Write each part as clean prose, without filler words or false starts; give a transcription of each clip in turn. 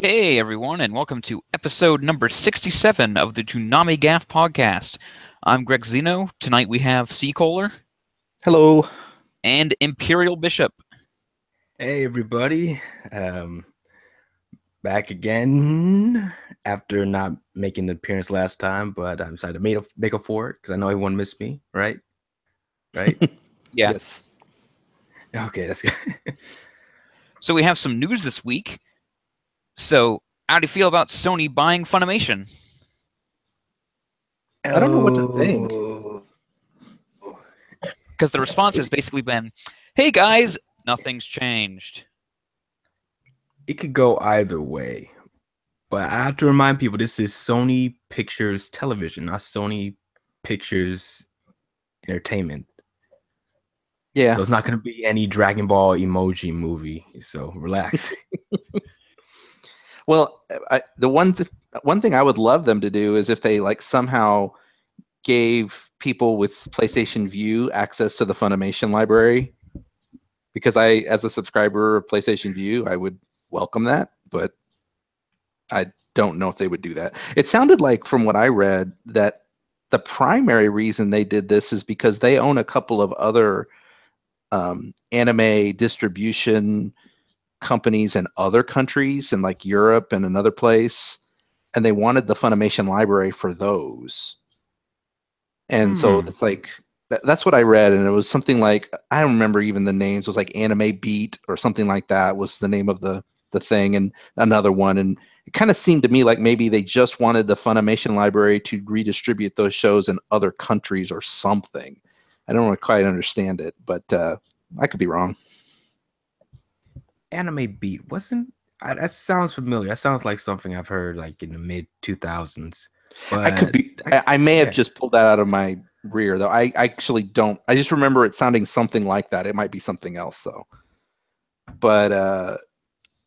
Hey everyone, and welcome to episode number 67 of the ToonamiGAF podcast. I'm Greg Zeno. Tonight we have C. Kohler Hello. and Imperial Bishop. Hey everybody, back again after not making an appearance last time, but I'm decided to make up for it because I know everyone missed me, right? Right? Yeah. Yes. Okay, that's good. So we have some news this week. So, how do you feel about Sony buying Funimation? I don't know what to think. Because the response has basically been, "Hey guys, nothing's changed." It could go either way, but I have to remind people this is Sony Pictures Television, not Sony Pictures Entertainment. Yeah. So it's not going to be any Dragon Ball emoji movie. So relax. Well, the one thing I would love them to do is if they somehow gave people with PlayStation View access to the Funimation library, because as a subscriber of PlayStation View, I would welcome that, but I don't know if they would do that. It sounded like, from what I read, that the primary reason they did this is because they own a couple of other anime distribution companies in other countries, in like Europe and another place, and they wanted the Funimation library for those. And so it's like that's what I read, and it was something like, I don't remember even the names. It was like Anime Beat or something like that was the name of the thing, and another one. And it kind of seemed to me like maybe they just wanted the Funimation library to redistribute those shows in other countries or something. I don't quite understand it, but I could be wrong. Anime Beat that sounds familiar. That sounds like something I've heard like in the mid 2000s. But I could be. I may have just pulled that out of my rear, though. I actually don't. I just remember it sounding something like that. It might be something else, though. But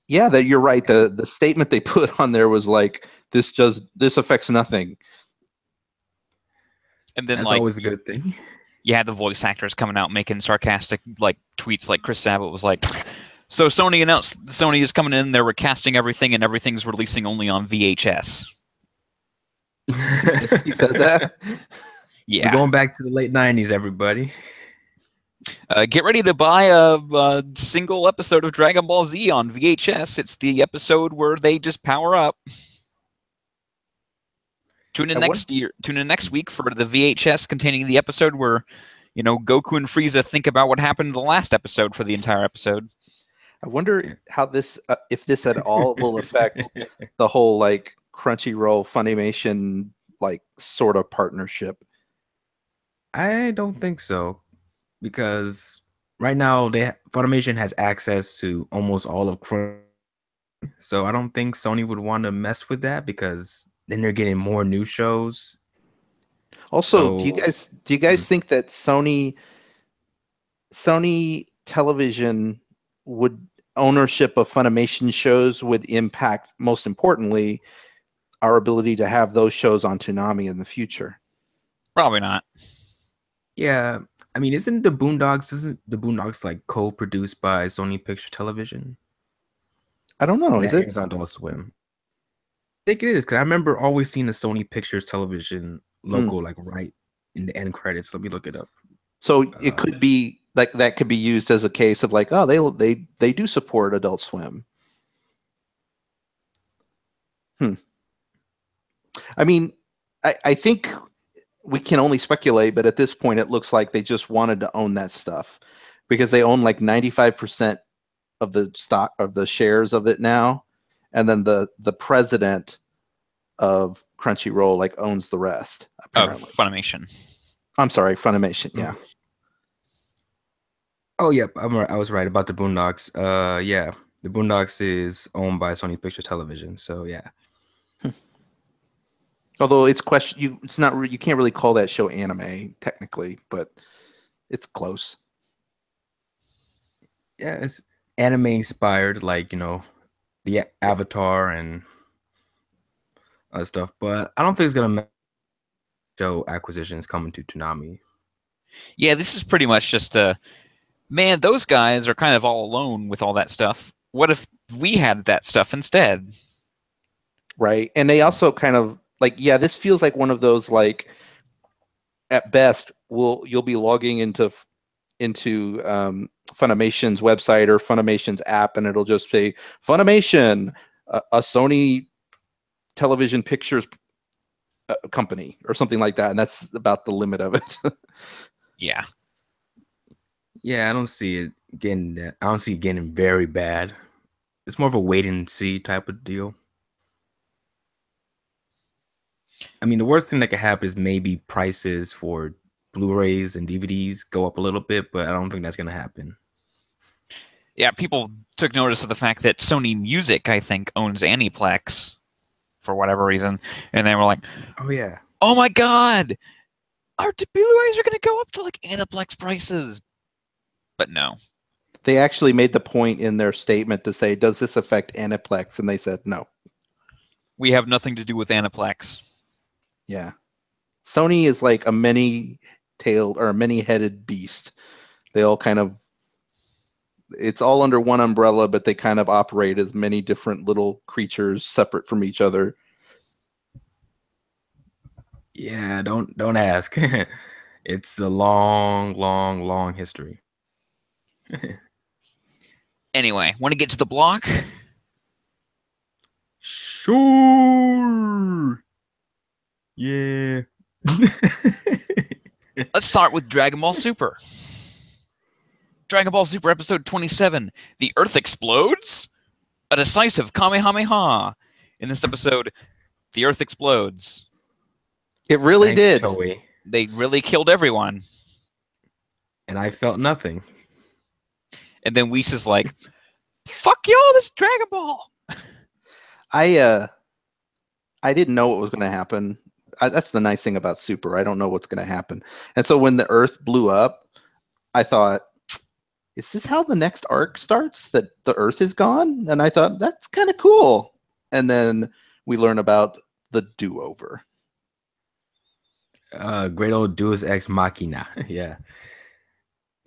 yeah, that you're right. The statement they put on there was like, this affects nothing. And then, that's always a good thing. You had the voice actors coming out making sarcastic tweets, like Chris Sabat was like, "So Sony announced Sony is coming in. They're recasting everything, and everything's releasing only on VHS." You said that? Yeah. We're going back to the late 90s, everybody. Get ready to buy a single episode of Dragon Ball Z on VHS. It's the episode where they just power up. Tune in next week for the VHS containing the episode where, Goku and Frieza think about what happened in the last episode for the entire episode. I wonder how this, if this at all will affect the whole Crunchyroll Funimation sort of partnership. I don't think so, because right now Funimation has access to almost all of Crunchyroll, so I don't think Sony would want to mess with that, because then they're getting more new shows. Also, do you guys think that Sony Television ownership of Funimation shows would impact, most importantly, our ability to have those shows on Toonami in the future? Probably not. Yeah, I mean, isn't the Boondocks like co-produced by Sony Pictures Television? I don't know. Is it? It's on Adult Swim. I think it is, because I remember always seeing the Sony Pictures Television logo like right in the end credits. Let me look it up. So it could be that could be used as a case of oh, they do support Adult Swim. I mean, I think we can only speculate, but at this point it looks like they just wanted to own that stuff, because they own like 95% of the stock, of the shares of it now, and then the president of Crunchyroll owns the rest, apparently. Of Funimation. I'm sorry, Funimation. Yeah. Oh, yep, I was right about the Boondocks. Yeah, the Boondocks is owned by Sony Pictures Television. So yeah. Although it's not, you can't really call that show anime technically, but it's close. Yeah, it's anime inspired, like the Avatar and other stuff. But I don't think it's gonna show acquisitions coming to Toonami. Yeah, this is pretty much just man, those guys are kind of all alone with all that stuff. What if we had that stuff instead? right? And they also kind of like, yeah, this feels like one of those like, at best, you'll be logging into Funimation's website or Funimation's app, and it'll just say Funimation, a Sony television pictures company or something like that, and that's about the limit of it. Yeah. Yeah, I don't see it getting that. I don't see it getting very bad. It's more of a wait and see type of deal. I mean, the worst thing that could happen is maybe prices for Blu-rays and DVDs go up a little bit, but I don't think that's gonna happen. Yeah, people took notice of the fact that Sony Music, I think, owns Aniplex for whatever reason, and they were like, Oh yeah. "Oh my God, our Blu-rays are going to go up to like Aniplex prices." But no. They actually made the point in their statement to say, does this affect Aniplex? And they said no. We have nothing to do with Aniplex. Yeah. Sony is like a many-tailed or a many-headed beast. They all kind of, it's all under one umbrella, but they kind of operate as many different little creatures separate from each other. Yeah, don't ask. It's a long, long, long history. Anyway, want to get to the block? Sure. Yeah. Let's start with Dragon Ball Super. Dragon Ball Super episode 27. The Earth explodes? A decisive Kamehameha. In this episode, the Earth explodes. It really Thanks, did. Toei. They really killed everyone. And I felt nothing. And then Whis is like, "Fuck y'all, this is Dragon Ball." I didn't know what was going to happen. That's the nice thing about Super. I don't know what's going to happen. And so when the Earth blew up, I thought, is this how the next arc starts? That the Earth is gone? And I thought, that's kind of cool. And then we learn about the do-over. Great old Deus Ex Machina. Yeah.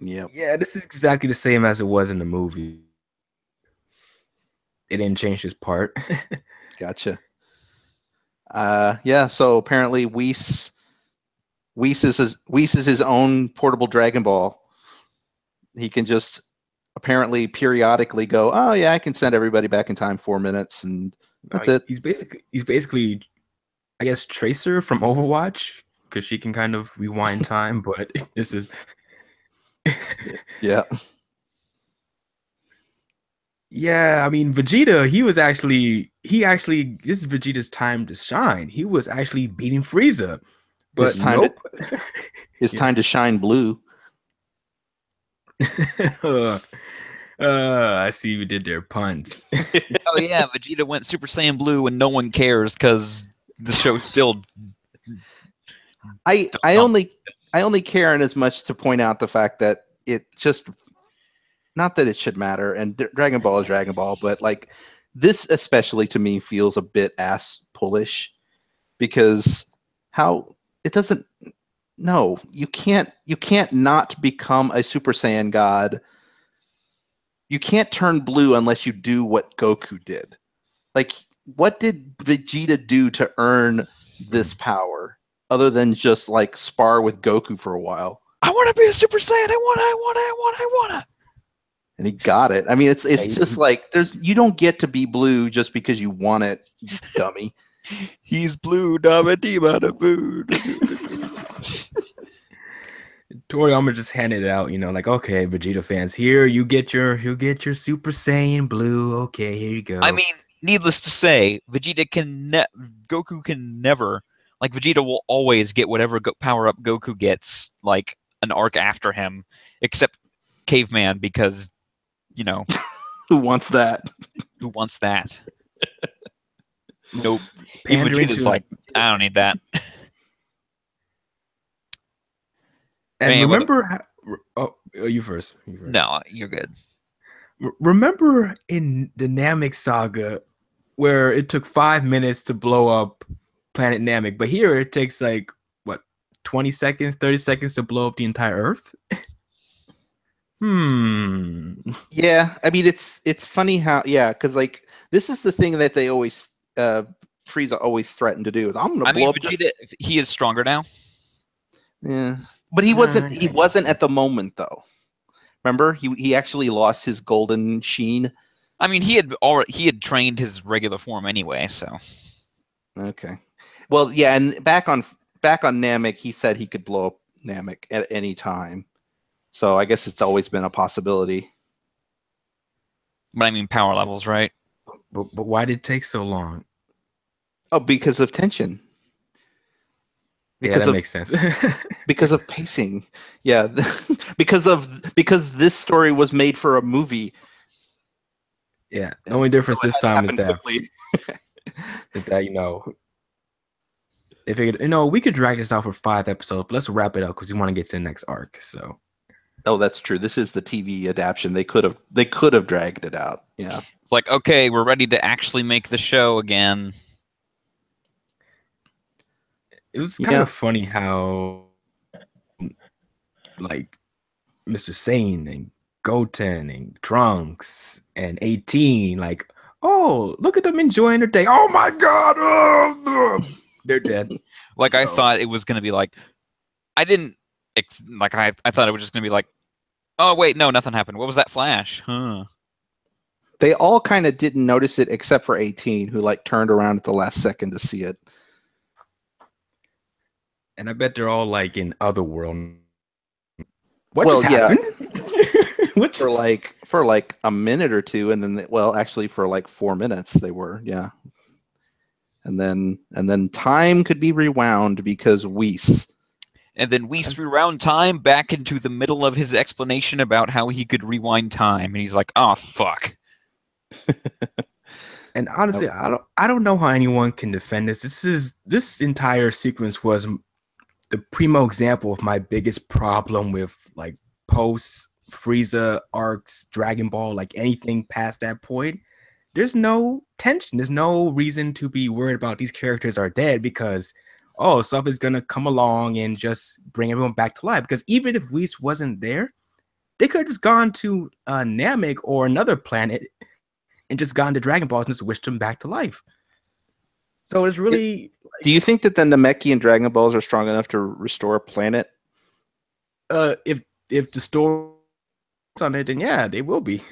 Yep. Yeah, this is exactly the same as it was in the movie. It didn't change this part. Gotcha. Yeah, so apparently Whis is his own portable Dragon Ball. He can just apparently periodically go, oh yeah, I can send everybody back in time 4 minutes, and that's it. He's basically, I guess, Tracer from Overwatch, because she can kind of rewind time, but this is Yeah. Yeah, I mean Vegeta, this is Vegeta's time to shine. He was actually beating Frieza. But It's time nope. It's time to shine blue. I see we did their puns. Oh yeah, Vegeta went Super Saiyan Blue and no one cares because the show still. I only care in as much to point out the fact that it just, not that it should matter, and Dragon Ball is Dragon Ball, but like this especially to me feels a bit ass pullish, because how it doesn't, no, you can't not become a Super Saiyan God. You can't turn blue unless you do what Goku did. Like, what did Vegeta do to earn this power other than just like spar with Goku for a while? I want to be a Super Saiyan. I wanna. And he got it. I mean, it's just like you don't get to be blue just because you want it, you dummy. He's blue, dabba dee bada boo. Toriyama just handed it out, like, okay, Vegeta fans, here you get your Super Saiyan Blue. Okay, here you go. I mean, needless to say, Goku can never, like, Vegeta will always get whatever power up Goku gets, like an arc after him, except Caveman, because, who wants that? Who wants that? Nope. Pandering Vegeta's like, I don't need that. And remember, you first. No, you're good. Remember in the Namek saga where it took 5 minutes to blow up Planet Namek, but here it takes like, what, 20 seconds, 30 seconds to blow up the entire Earth? Yeah, I mean, it's funny how, yeah, because like this is the thing that they always Frieza always threatened to do. Is I'm gonna I blow mean, up this. Vegeta, he is stronger now. Yeah, but he wasn't. He wasn't at the moment though. Remember, he actually lost his golden sheen. I mean, he had trained his regular form anyway, so. Okay. Well, yeah, and back on Namek, he said he could blow up Namek at any time. So I guess it's always been a possibility. But I mean, power levels, right? But why did it take so long? Oh, because of tension. Yeah, that makes sense. Because of pacing. Yeah, because this story was made for a movie. Yeah, the only difference this time is that quickly. you know, they figured, we could drag this out for 5 episodes, but let's wrap it up because we want to get to the next arc. So. Oh, that's true. This is the TV adaptation. They could have dragged it out. Yeah. It's like, okay, we're ready to actually make the show again. It was kind of funny how, like, Mr. Sane and Goten and Trunks and 18, like, oh, look at them enjoying their day. Oh my God, they're dead. Like, so. I thought it was gonna be like, I thought it was just gonna be like, oh wait, no, nothing happened. What was that flash? Huh. They all kind of didn't notice it except for 18, who like turned around at the last second to see it. And I bet they're all like in Otherworld. What just happened? for like a minute or two, and then actually for like 4 minutes they were, yeah. And then time could be rewound because Whis. And then Whis rewound time back into the middle of his explanation about how he could rewind time, and he's like, "Oh fuck." And honestly, I don't know how anyone can defend this. This entire sequence was the primo example of my biggest problem with like post Frieza arcs, Dragon Ball, like anything past that point. There's no tension. There's no reason to be worried about these characters are dead because stuff is gonna come along and just bring everyone back to life. Because even if Whis wasn't there, they could have just gone to Namek or another planet and just gone to Dragon Ball and just wished them back to life. So it's really. Do you think that the Namekian Dragon Balls are strong enough to restore a planet? If the story's on it, then yeah, they will be.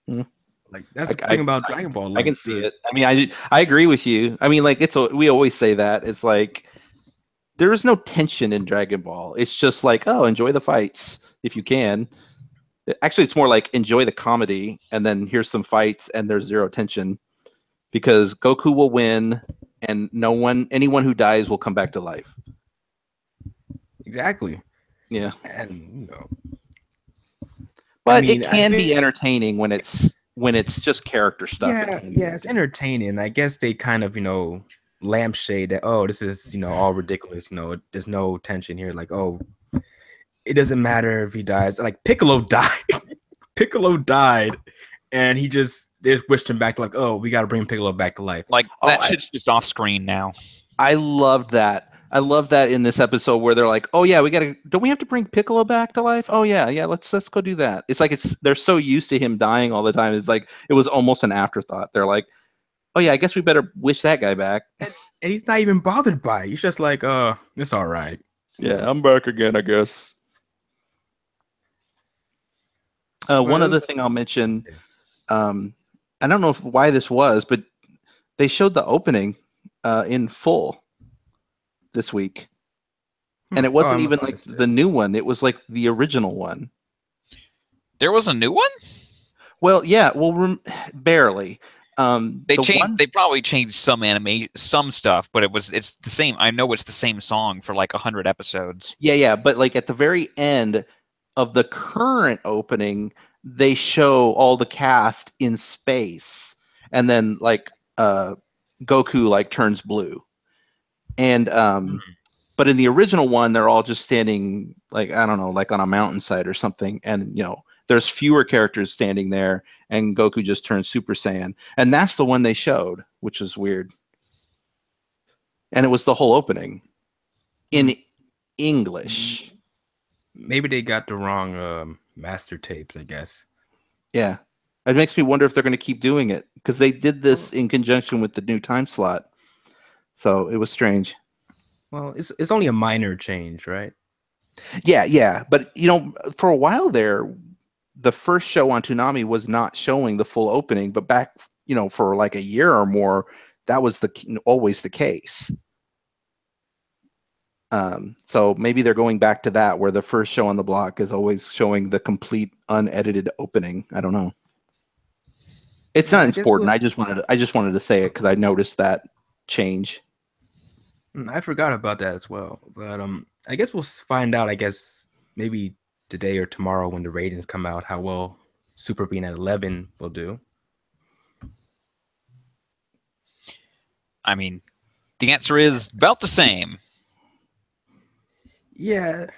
Like that's the thing about Dragon Ball. Like, I can see it. I mean, I agree with you. I mean, like we always say that it's like there is no tension in Dragon Ball. It's just like, oh, enjoy the fights if you can. Actually, it's more like enjoy the comedy, and then here's some fights, and there's zero tension because Goku will win, and anyone who dies will come back to life. Exactly. Yeah. And but it can be entertaining when it's just character stuff. Yeah, it's entertaining. I guess they kind of, lampshade that, this is, all ridiculous. There's no tension here. Like, it doesn't matter if he dies. Like Piccolo died. Piccolo died, and they wished him back to like, we got to bring Piccolo back to life. Like that shit's just off screen now. I loved that. I love that in this episode where they're like, "Oh yeah, don't we have to bring Piccolo back to life? Oh yeah, let's go do that." It's like they're so used to him dying all the time. It's like it was almost an afterthought. They're like, "Oh yeah, I guess we better wish that guy back." And he's not even bothered by it. He's just like, it's all right. Yeah, I'm back again, I guess. One other thing I'll mention, I don't know why this was, but they showed the opening in full this week, and it wasn't even like the new one. It was like the original one. There was a new one? Well, yeah. Well, barely. They probably changed some stuff, but it's the same. I know it's the same song for like 100 episodes. Yeah. But like at the very end of the current opening, they show all the cast in space, and then like Goku like turns blue. And but in the original one, they're all just standing like, I don't know, like on a mountainside or something, and there's fewer characters standing there, and Goku just turns Super Saiyan, and that's the one they showed, which is weird. And it was the whole opening in English. Maybe they got the wrong master tapes, I guess. Yeah. It makes me wonder if they're going to keep doing it because they did this in conjunction with the new time slot. So it was strange. Well, it's only a minor change, right? Yeah. But, for a while there, the first show on Toonami was not showing the full opening. But back, for like a year or more, that was always the case. So maybe they're going back to that where the first show on the block is always showing the complete unedited opening. I don't know. It's not important. I just wanted to say it because I noticed that change. I forgot about that as well. But I guess we'll find out. I guess maybe today or tomorrow when the ratings come out, how well Super being at 11 will do. I mean, the answer is about the same. Yeah.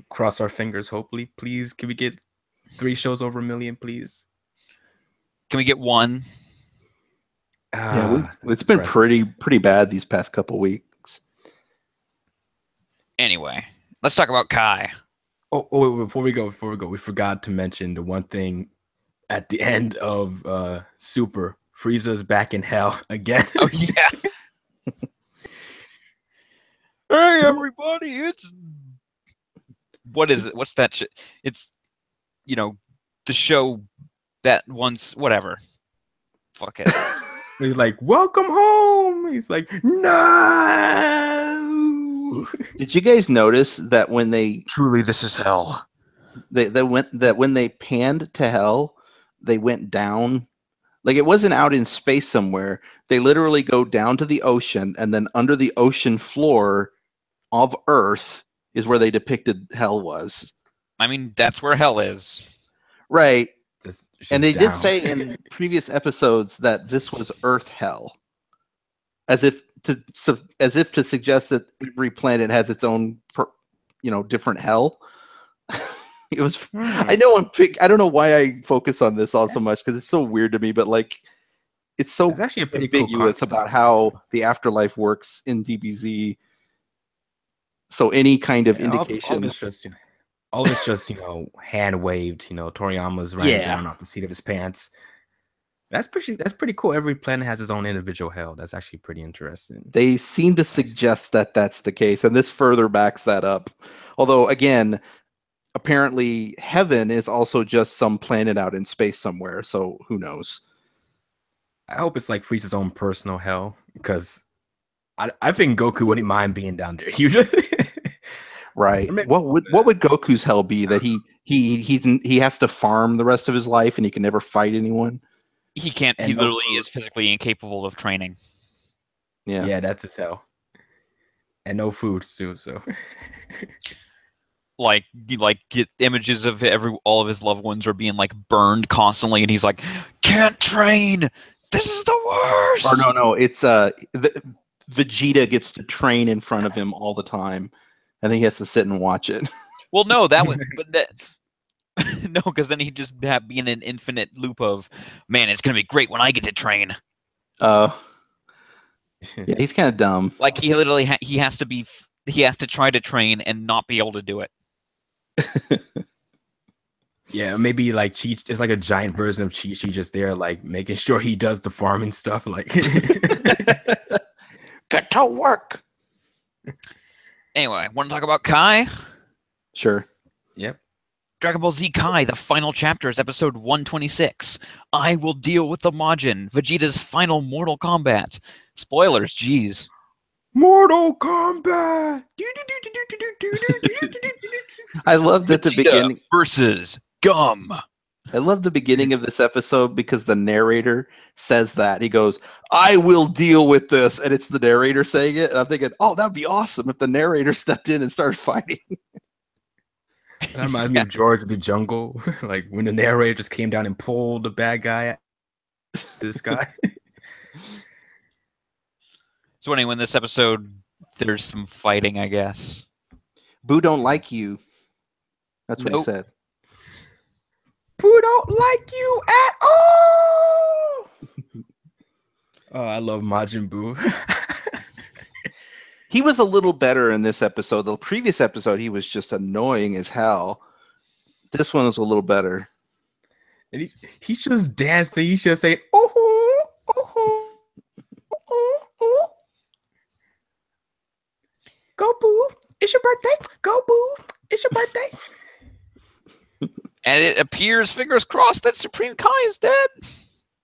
Cross our fingers. Hopefully, please. Can we get 3 shows over 1 million, please? Can we get 1? Yeah, it's been pretty bad these past couple weeks. Anyway, let's talk about Kai. Oh, wait, before we go, we forgot to mention the one thing at the end of Super. Frieza's back in hell again. Oh yeah. Hey everybody, it's what is it? What's that shit? It's the show that once whatever. Fuck it. He's like, welcome home. He's like, no. Did you guys notice that when they truly this is hell? When they panned to hell, they went down. Like it wasn't out in space somewhere. They literally go down to the ocean, and then under the ocean floor of Earth is where they depicted hell was. I mean, that's where hell is. Right. Just and they down. did say in previous episodes that this was Earth hell, as if to suggest that every planet has its own, different hell. It was. I know I don't know why I focus on this all so much because it's so weird to me, but like, it's actually a pretty ambiguous cool about how the afterlife works in DBZ. So any kind of indication. All of it's just hand waved. Toriyama's writing down off the seat of his pants. That's pretty cool. Every planet has its own individual hell. That's actually pretty interesting. They seem to suggest that that's the case, and this further backs that up. Although, again, apparently heaven is also just some planet out in space somewhere, so who knows? I hope it's like Frieza's own personal hell, because I think Goku wouldn't mind being down there. Right. What would Goku's hell be? That he has to farm the rest of his life and he can never fight anyone? He can't. He literally is physically incapable of training. Yeah, that's his hell. And no food too. So, like get images of all of his loved ones are being like burned constantly, and he's like, can't train. This is the worst. Or no, it's Vegeta gets to train in front of him all the time, and then he has to sit and watch it. Well, no, that was no, because then he'd just be in an infinite loop of, man, it's gonna be great when I get to train. Yeah, he's kind of dumb. Like he literally he has to try to train and not be able to do it. Yeah, maybe like Cheech is like a giant version of Cheech, just there, like making sure he does the farming stuff. Like, get to work. Anyway, want to talk about Kai? Sure. Yep. Dragon Ball Z Kai, the final chapter is episode 126. I will deal with the Majin, Vegeta's final Mortal Kombat. Spoilers, jeez. Mortal Kombat. I loved at the beginning versus Gum. I love the beginning of this episode because the narrator says that. He goes, I will deal with this. And it's the narrator saying it. And I'm thinking, oh, that'd be awesome if the narrator stepped in and started fighting. That reminds me of George of the Jungle. Like when the narrator just came down and pulled the bad guy at this guy. So anyway, in this episode, there's some fighting, I guess. Boo don't like you. That's what he said. Boo don't like you at all. Oh, I love Majin Buu. He was a little better in this episode. The previous episode, he was just annoying as hell. This one was a little better. And he's just dancing. He's just saying, oh, oh, oh, oh. Go, boo. It's your birthday. Go, boo. It's your birthday. And it appears, fingers crossed, that Supreme Kai is dead.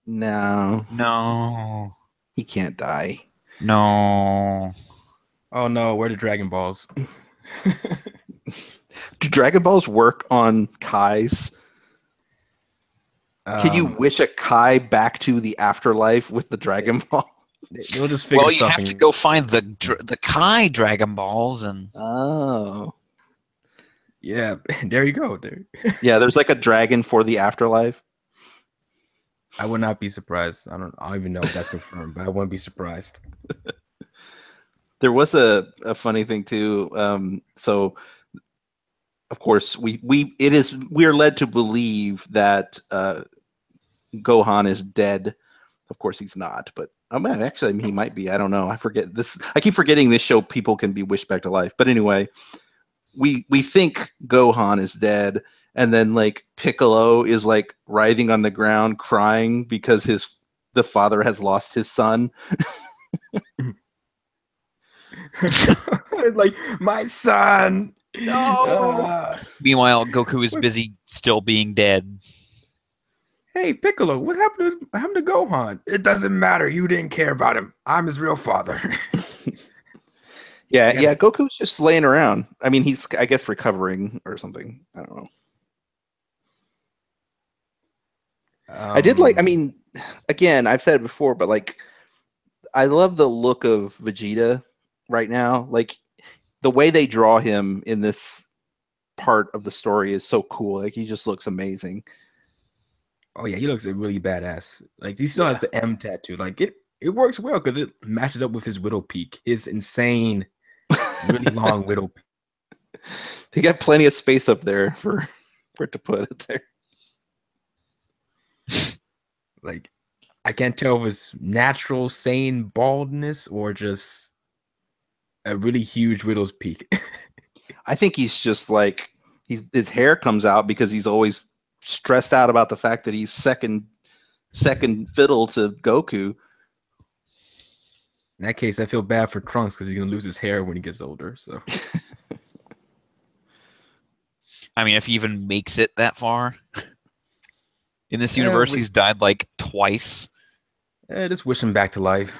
No, No. he can't die. No. Oh no, where are the Dragon Balls? Do Dragon Balls work on Kais? Can you wish a Kai back to the afterlife with the Dragon Ball? They'll just figure Well, you something. have to go find the Kai Dragon Balls and. Oh. Yeah, there you go. There. Yeah, there's like a dragon for the afterlife. I would not be surprised. I don't even know if that's confirmed, but I wouldn't be surprised. There was a funny thing too. So of course we are led to believe that Gohan is dead. Of course he's not, but actually he might be. I don't know. I forget this. I keep forgetting this show people can be wished back to life. But anyway, we think Gohan is dead, and then like Piccolo is like writhing on the ground crying because the father has lost his son. Like, my son. No. Meanwhile, Goku is busy still being dead. Hey, Piccolo, what happened to Gohan? It doesn't matter. You didn't care about him. I'm his real father. Yeah, Goku's just laying around. I mean, he's, I guess, recovering or something. I don't know. I did like, I mean, again, I've said it before, but like, I love the look of Vegeta right now. Like, the way they draw him in this part of the story is so cool. Like, he just looks amazing. Oh yeah, he looks really badass. Like, he still has the M tattoo. Like, it works well because it matches up with his widow peak. His insane, really long widow peak. He got plenty of space up there for it to put it there. Like, I can't tell if it's natural, sane baldness or just a really huge widow's peak. I think he's just like his hair comes out because he's always stressed out about the fact that he's second fiddle to Goku. In that case, I feel bad for Trunks because he's gonna lose his hair when he gets older. So, I mean, if he even makes it that far in this universe, he's died like twice. Just wish him back to life.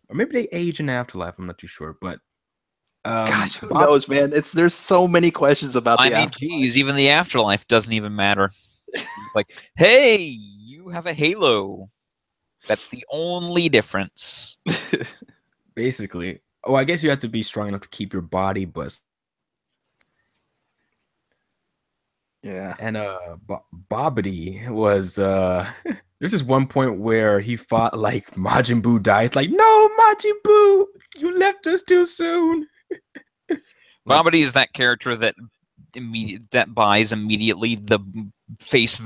Or maybe they age in the afterlife. I'm not too sure, but gosh, who knows, man? There's so many questions about the afterlife. Geez, even the afterlife doesn't even matter. It's like, hey, you have a halo. That's the only difference. Basically. Oh, I guess you have to be strong enough to keep your body, but yeah. And Bobbity was there's this one point where he fought like Majin Buu died. It's like, no, Majin Buu, you left us too soon. Bobbity is that character that buys immediately the face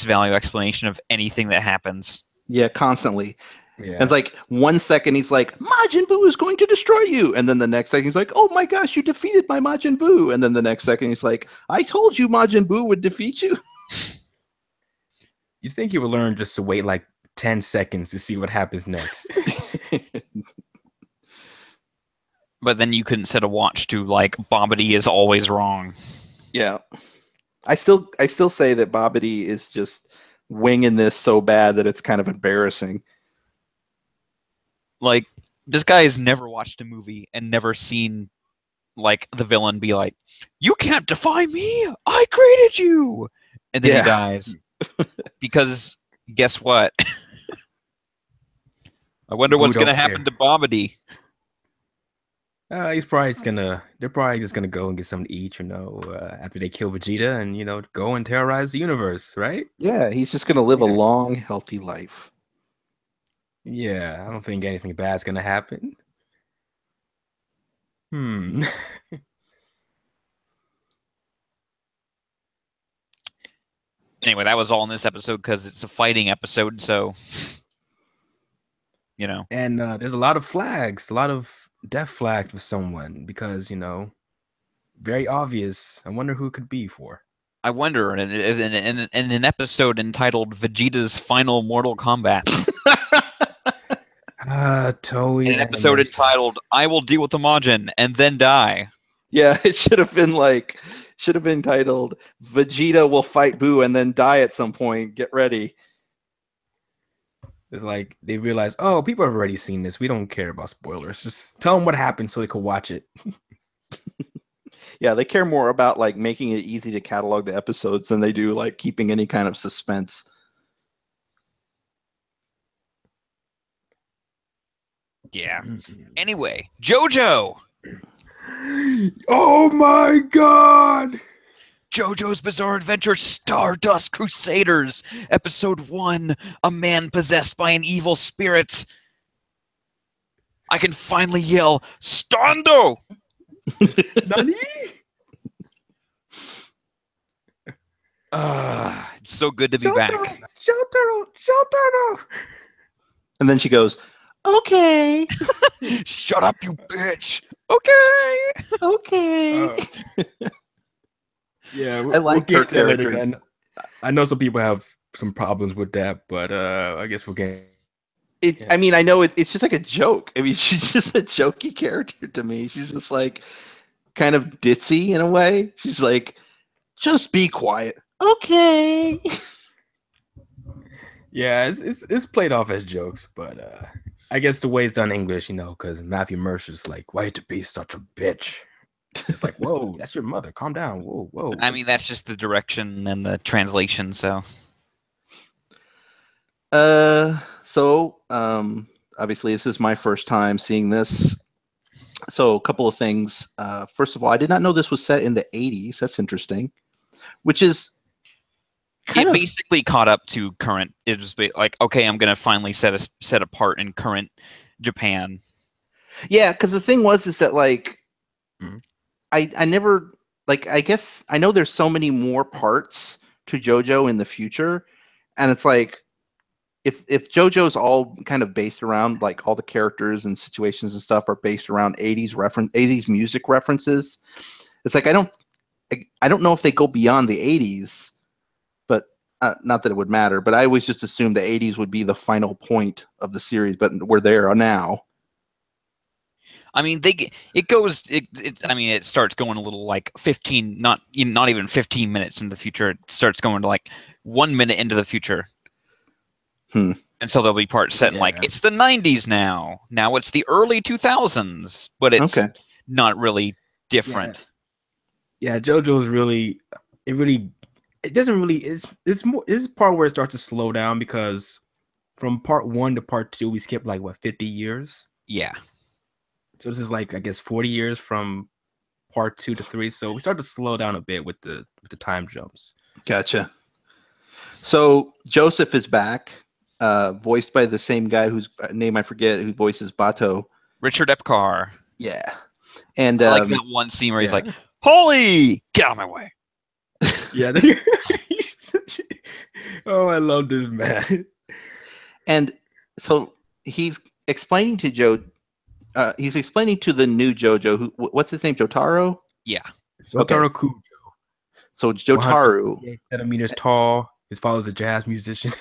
value explanation of anything that happens. Yeah, constantly. Yeah. And it's like 1 second he's like, Majin Buu is going to destroy you, and then the next second he's like, oh my gosh, you defeated my Majin Buu, and then the next second he's like, I told you Majin Buu would defeat you. You think he would learn just to wait like 10 seconds to see what happens next. But then you couldn't set a watch to like Bobbity is always wrong. Yeah. I still say that Bobbity is just winging this so bad that it's kind of embarrassing. Like, this guy has never watched a movie and never seen like the villain be like, you can't defy me, I created you, and then he dies. Because guess what? I wonder what's gonna happen to Bobbity. He's probably just gonna. They're probably just gonna go and get something to eat, after they kill Vegeta, and go and terrorize the universe, right? Yeah, he's just gonna live a long, healthy life. Yeah, I don't think anything bad's gonna happen. Anyway, that was all in this episode because it's a fighting episode, so And there's a lot of flags, a lot of death flags for someone because very obvious. I wonder who it could be for. I wonder, in an episode entitled Vegeta's Final Mortal Kombat, Toei in an episode animation. entitled I Will Deal with the Majin and Then Die. Yeah, it should have been titled Vegeta will fight Boo and then die at some point. Get ready. It's like they realize, oh, people have already seen this. We don't care about spoilers. Just tell them what happened so they could watch it. Yeah, they care more about like making it easy to catalog the episodes than they do like keeping any kind of suspense. Yeah. Anyway, JoJo! Oh my god! JoJo's Bizarre Adventure Stardust Crusaders, Episode 1, A Man Possessed by an Evil Spirit. I can finally yell, Stando! Nani? It's so good to be back. Shotaro! And then she goes, "Okay, Shut up, you bitch! Okay! okay." Yeah, I like her get to that later. character. And I know some people have some problems with that, but I guess we're getting. It. I mean, I know it's just like a joke. I mean, she's just a jokey character to me. She's just like kind of ditzy in a way. She's like, "Just be quiet." Okay. Yeah, it's played off as jokes, but I guess the way it's done in English, because Matthew Mercer's like, "Why to be such a bitch?" It's like, whoa, that's your mother. Calm down. Whoa, whoa. I mean, that's just the direction and the translation, so. Obviously this is my first time seeing this. So a couple of things. First of all, I did not know this was set in the 80s. That's interesting. Which is it basically caught up to current. It was like, okay, I'm gonna finally set apart in current Japan. Yeah, because the thing is that like I never like I guess I know there's so many more parts to JoJo in the future, and it's like if JoJo's all kind of based around like all the characters and situations and stuff are based around 80s music references, it's like I don't know if they go beyond the 80s, but not that it would matter. But I always just assumed the 80s would be the final point of the series, but we're there now. I mean, it starts going a little like 15, not even 15 minutes in the future. It starts going to like 1 minute into the future. And so there'll be parts set in like, it's the 90s now. Now it's the early 2000s, but it's not really different. Yeah, JoJo's it doesn't really, it's more, this is part where it starts to slow down because from part 1 to part 2, we skip like, 50 years? Yeah. So this is like, I guess, 40 years from part 2 to 3. So we start to slow down a bit with the time jumps. Gotcha. So Joseph is back, voiced by the same guy whose name I forget, who voices Bato. Richard Epcar. Yeah. And I like that one scene where he's like, "Holy, get out of my way." Yeah. Oh, I love this man. And so he's explaining to he's explaining to the new JoJo, what's his name, Jotaro? Yeah. Jotaro Kujo. So Jotaro, 168 centimeters tall. His father's a jazz musician.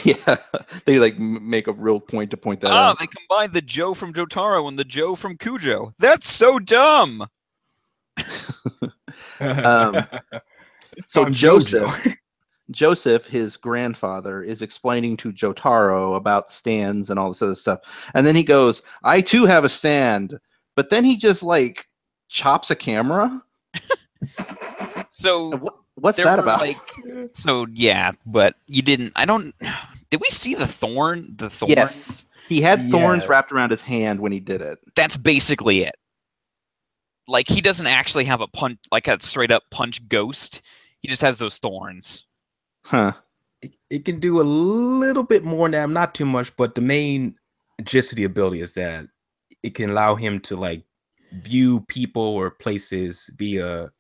Yeah, they like make a real point to point that out. They combined the Joe from Jotaro and the Joe from Kujo. That's so dumb. So Joseph, his grandfather, is explaining to Jotaro about stands and all this other stuff. And then he goes, "I too have a stand." But then he just like chops a camera. So what's that about? Like, so yeah, but you didn't. Did we see the thorn? The thorns? Yes, he had thorns wrapped around his hand when he did it. That's basically it. Like he doesn't actually have a punch, like a straight up punch ghost. He just has those thorns. Huh. It can do a little bit more than that, not too much, but the main gist of the ability is that it can allow him to like view people or places via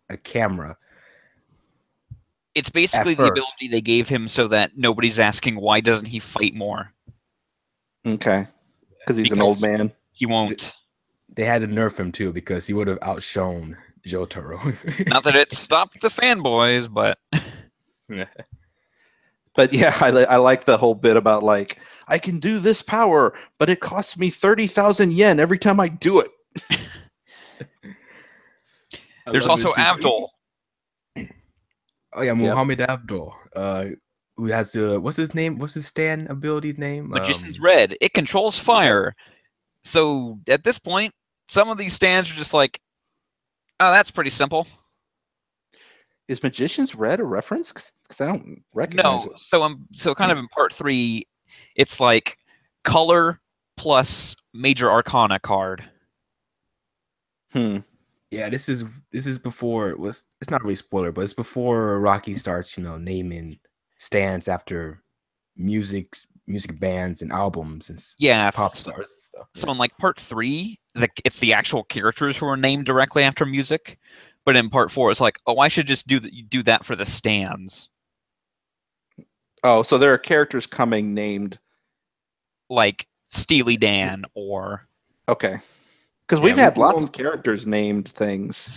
a camera. It's basically the ability they gave him so that nobody's asking why doesn't he fight more. Okay. Because he's an old man. He won't. They had to nerf him too because he would have outshone Jotaro. Not that it stopped the fanboys, but But yeah, I like the whole bit about like I can do this power, but it costs me 30,000 yen every time I do it. there's also Abdul. Oh yeah, Yep. Muhammad Abdul. Who has what's his name? What's his stand ability name? Magician's Red. It controls fire. So at this point, some of these stands are just like, oh, that's pretty simple. Is Magician's Red a reference? Because I don't recognize No, it. so kind of in part 3, it's like color plus major arcana card. Yeah, this is before it's not really a spoiler, but it's before Rocky starts, naming stands after music bands and albums and Yeah, pop stars and stuff. So in like part 3, it's the actual characters who are named directly after music, but in part 4, it's like, oh, I should just do that for the stands. Oh, so there are characters coming named like Steely Dan or okay, because we've had lots of characters named things.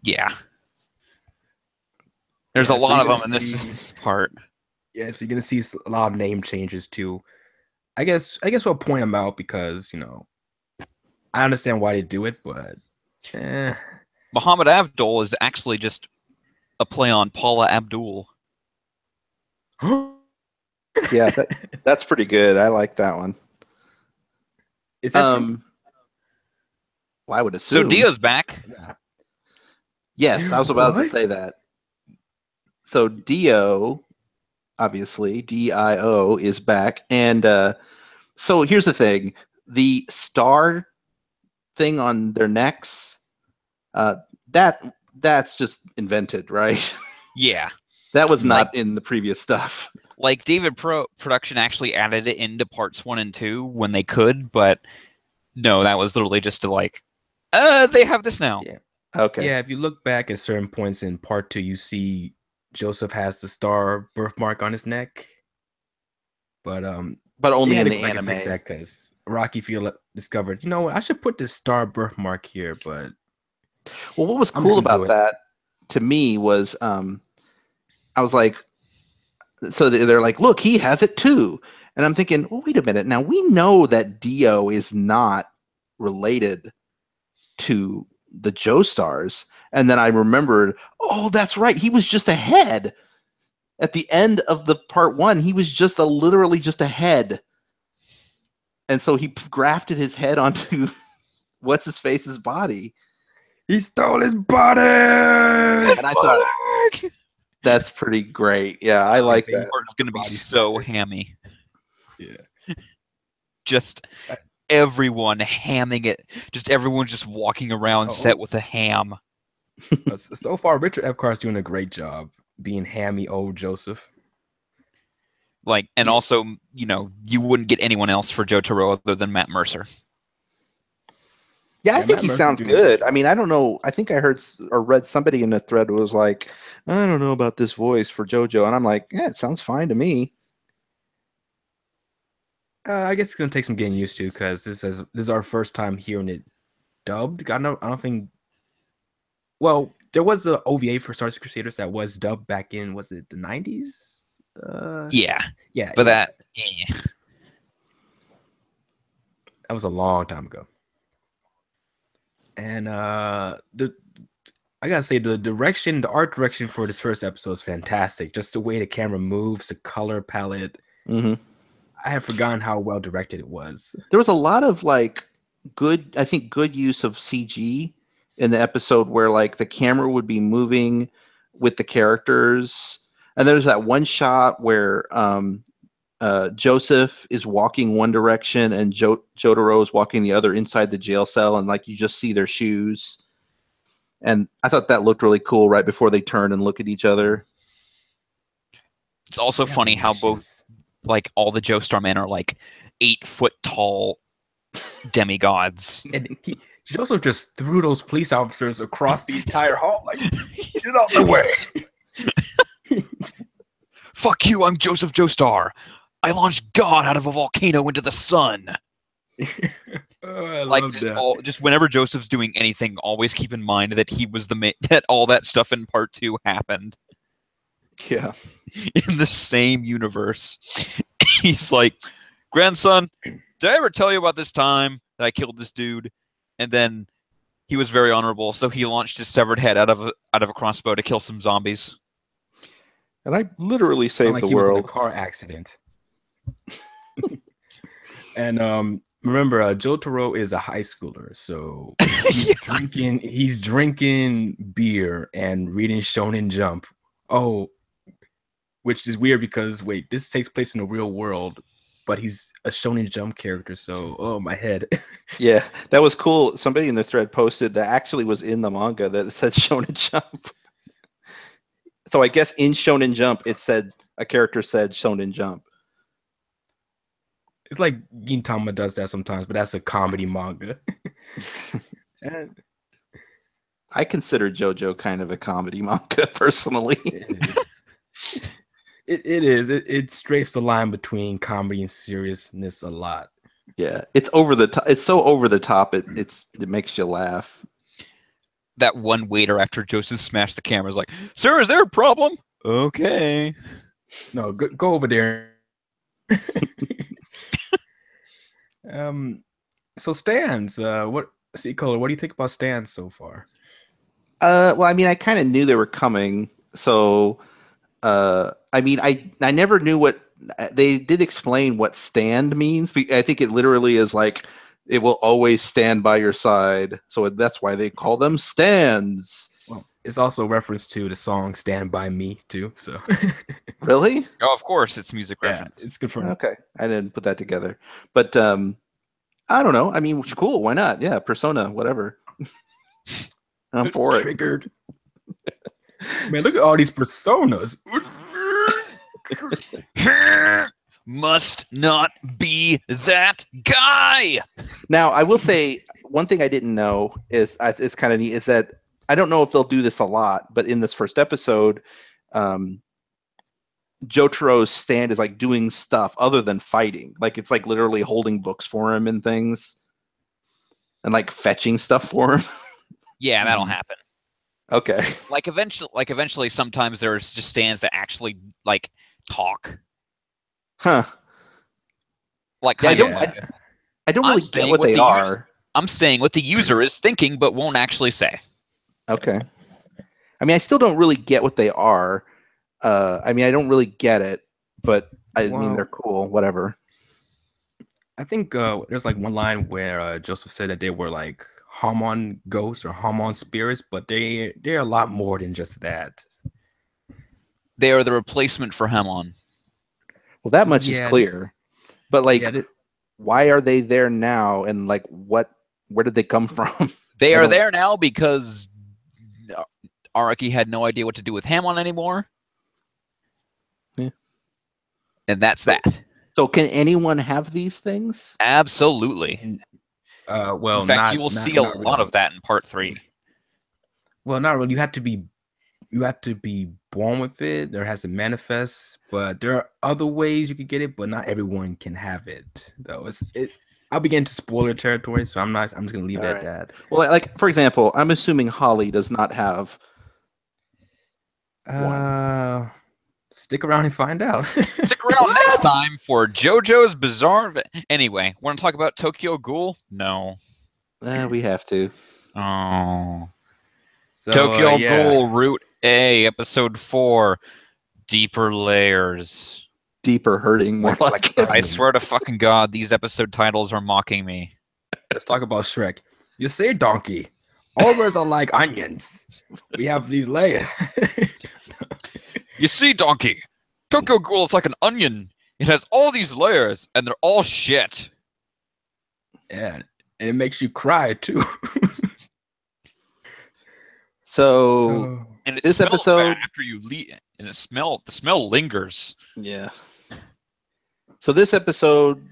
Yeah, there's a lot of them in this part. Yeah, so you're gonna see a lot of name changes too. I guess we'll point them out because I understand why they do it, but Muhammad Abdul is actually just a play on Paula Abdul. Yeah, that's pretty good. I like that one. Is that well, I would assume. So Dio's back. Yes, I was about to say that. So Dio, obviously Dio, is back, and so here's the thing: the star thing on their necks, that's just invented, right? Yeah, that was not in the previous stuff. Like David Production actually added it into parts 1 and 2 when they could, but no, that was literally just to like, they have this now. Yeah. Okay. Yeah, if you look back at certain points in part 2, you see Joseph has the star birthmark on his neck, but only in the anime. Because Rocky discovered, what, I should put this star birthmark here. But well, what was cool about that to me was, I was like, so they're like, look, he has it too, and I'm thinking, well, wait a minute. Now we know that Dio is not related to the Joestars, and then I remembered, oh, that's right, he was just a head at the end of the part 1. He was just literally just a head, and so he grafted his head onto what's his face's body. He stole his body, and I thought that's pretty great. Yeah, I like that. It's gonna be so hammy. Yeah, just everyone hamming it. Just everyone just walking around set with a ham. So far, Richard Epcart's doing a great job being hammy old Joseph. Like, and also, you wouldn't get anyone else for Jotaro other than Matt Mercer. Yeah, I think he sounds good. I mean, I don't know. I think I heard or read somebody in the thread was like, I don't know about this voice for JoJo, and I'm like, yeah, it sounds fine to me. I guess it's gonna take some getting used to because this is our first time hearing it dubbed. I don't think. Well, there was a OVA for Stardust Crusaders that was dubbed back in, was it the 90s? Yeah. But that was a long time ago. And I gotta say the art direction for this first episode is fantastic. Just the way the camera moves, the color palette. Mm-hmm. I had forgotten how well directed it was. There was a lot of good use of CG in the episode where the camera would be moving with the characters, and there's that one shot where Joseph is walking one direction and Jotaro is walking the other inside the jail cell, and you just see their shoes. And I thought that looked really cool right before they turn and look at each other. It's also funny how both all the Joestar men are 8 foot tall demigods. And Joseph just threw those police officers across the entire hall. Get out the way. Fuck you, I'm Joseph Joestar. I launched God out of a volcano into the sun. Oh, I Like love that. just whenever Joseph's doing anything, always keep in mind that he was that all that stuff in part 2 happened Yeah. in the same universe. He's like, grandson, did I ever tell you about this time that I killed this dude? And then he was very honorable, so he launched his severed head out of a crossbow to kill some zombies. And I literally Sound saved like the he was in a world. car accident. And remember, Jotaro is a high schooler, so he's drinking beer and reading Shonen Jump. Oh, which is weird because wait, this takes place in the real world, but he's a Shonen Jump character, so oh my head. Yeah, that was cool. Somebody in the thread posted that actually was in the manga that said Shonen Jump. So I guess in Shonen Jump it said a character said Shonen Jump. It's like Gintama does that sometimes, but that's a comedy manga. And I consider JoJo kind of a comedy manga personally. it is. It strafes the line between comedy and seriousness a lot. Yeah, it's over the top. It's so over the top. It makes you laugh. That one waiter after Joseph smashed the camera is like, "Sir, is there a problem?" Okay. No, go over there. So stands. What Color? What do you think about stands so far? Well, I mean, I kind of knew they were coming. So, I mean, I never knew what they did explain what stand means. I think it literally is like it will always stand by your side. So that's why they call them stands. Well, it's also a reference to the song "Stand by Me" too. So, Really? Oh, of course, it's music yeah, reference. it's confirmed. Okay, I didn't put that together. But I don't know. I mean, cool. Why not? Yeah, Persona, whatever. I'm for it. Triggered. Man, look at all these personas. Must not be that guy. Now, I will say one thing I didn't know is it's kind of neat is that I don't know if they'll do this a lot, but in this first episode, Jotaro's stand is like doing stuff other than fighting. Like it's like literally holding books for him and things, and like fetching stuff for him. Yeah, that'll happen. Okay. Like eventually, sometimes there's just stands that actually like talk. Huh. Like Yeah, I kind don't. of. I don't I'm really get saying what what they the are. I'm saying what the user is thinking, but won't actually say. Okay. I mean, I still don't really get what they are. I mean, I don't really get it, but I mean, Well, they're cool. Whatever. I think there's like one line where Joseph said that they were like Harmon ghosts or Harmon spirits, but they're a lot more than just that. They are the replacement for Hamon. Well, that much is Yeah, clear. But like, yeah, why are they there now? And like, where did they come from? They I are don't- there now because Araki had no idea what to do with Hamon anymore. Yeah. And that's that. So can anyone have these things? Absolutely. well, In fact, not, you will not- see a not lot really. of that in part 3. Well, not really. You have to be born with it. There has to manifest, but there are other ways you could get it, but not everyone can have it. Though I'll begin to spoiler territory, so I'm just gonna leave it at that. Well, like for example, I'm assuming Holly does not have. Stick around and find out. Stick around next time for JoJo's Bizarre. Anyway, want to talk about Tokyo Ghoul? No. We have to. Oh. So, Tokyo yeah. Ghoul Route A, Episode 4, Deeper Layers. Deeper hurting, more like it. I swear to fucking God, these episode titles are mocking me. Let's talk about Shrek. You say donkey. All birds are like onions. We have these layers. You see, Donkey, Tokyo Ghoul is like an onion. It has all these layers, and they're all shit. Yeah, and it makes you cry too. So And it this smells episode bad after you leave, and the smell lingers. yeah. So this episode,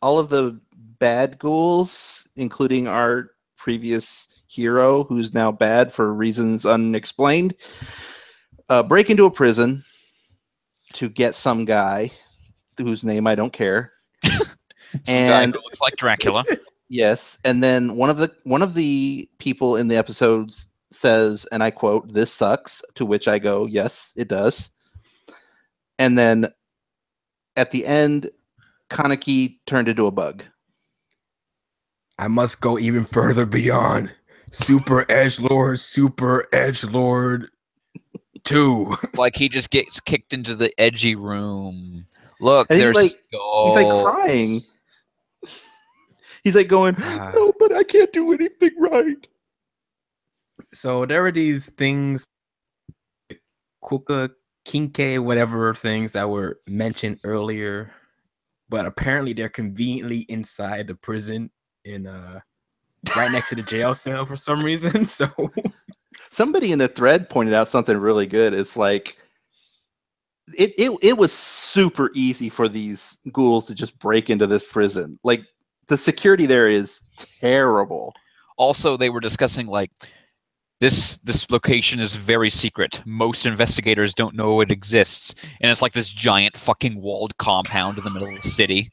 all of the bad ghouls, including our previous hero, who's now bad for reasons unexplained, break into a prison to get some guy whose name I don't care. Some guy who looks like Dracula. Yes, and then one of the people in the episodes says, and I quote, "This sucks," to which I go, "Yes, it does." And then at the end, Kaneki turned into a bug. I must go even further beyond Super Edgelord 2. Like he just gets kicked into the edgy room. Look, And there's he's like crying. He's like going, "No, but I can't do anything right." So there were these things, Kuka, Kinke, whatever things that were mentioned earlier, but apparently they're conveniently inside the prison in right next to the jail cell for some reason. So somebody in the thread pointed out something really good. It's like it was super easy for these ghouls to just break into this prison. Like the security there is terrible. Also, they were discussing like this location is very secret. Most investigators don't know it exists, and it's like this giant fucking walled compound in the middle of the city.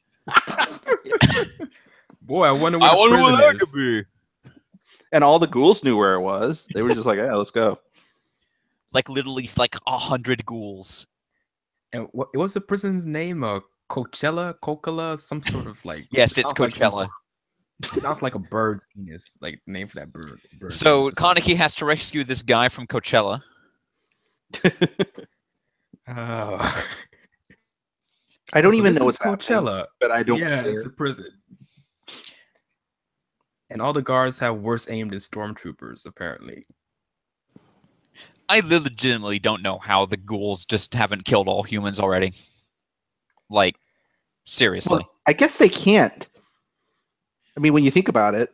Boy, I wonder where the prison that is. could be. And all the ghouls knew where it was. They were just like, "Yeah, let's go." Like literally, like 100 ghouls. And what was the prison's name? Coachella, some sort of like. Yes, it's Coachella. Like sounds like a bird's penis, like name for that bird. So Kaneki has to rescue this guy from Coachella. I don't even know what's Coachella, but I don't. Yeah, care. It's a prison. And all the guards have worse aim than stormtroopers, apparently. I legitimately don't know how the ghouls just haven't killed all humans already. Like, seriously. Well, I guess they can't. I mean, when you think about it,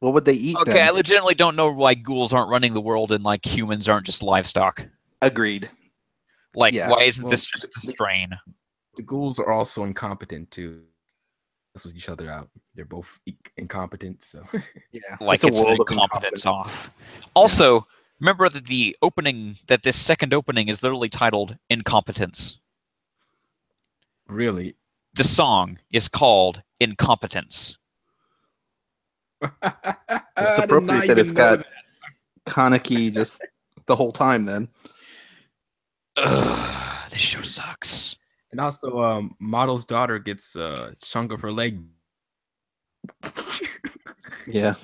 what would they eat? Okay, then? I legitimately don't know why ghouls aren't running the world and like humans aren't just livestock. Agreed. Like, Yeah. why isn't this just the strain? The ghouls are also incompetent too. With each other out. They're both incompetent, so yeah, like it's an incompetence off. Also, remember that this second opening is literally titled Incompetence. Really? The song is called Incompetence. It's appropriate that it's got Kaneki just the whole time then. Ugh, this show sucks. And also, Model's daughter gets a chunk of her leg. Yeah.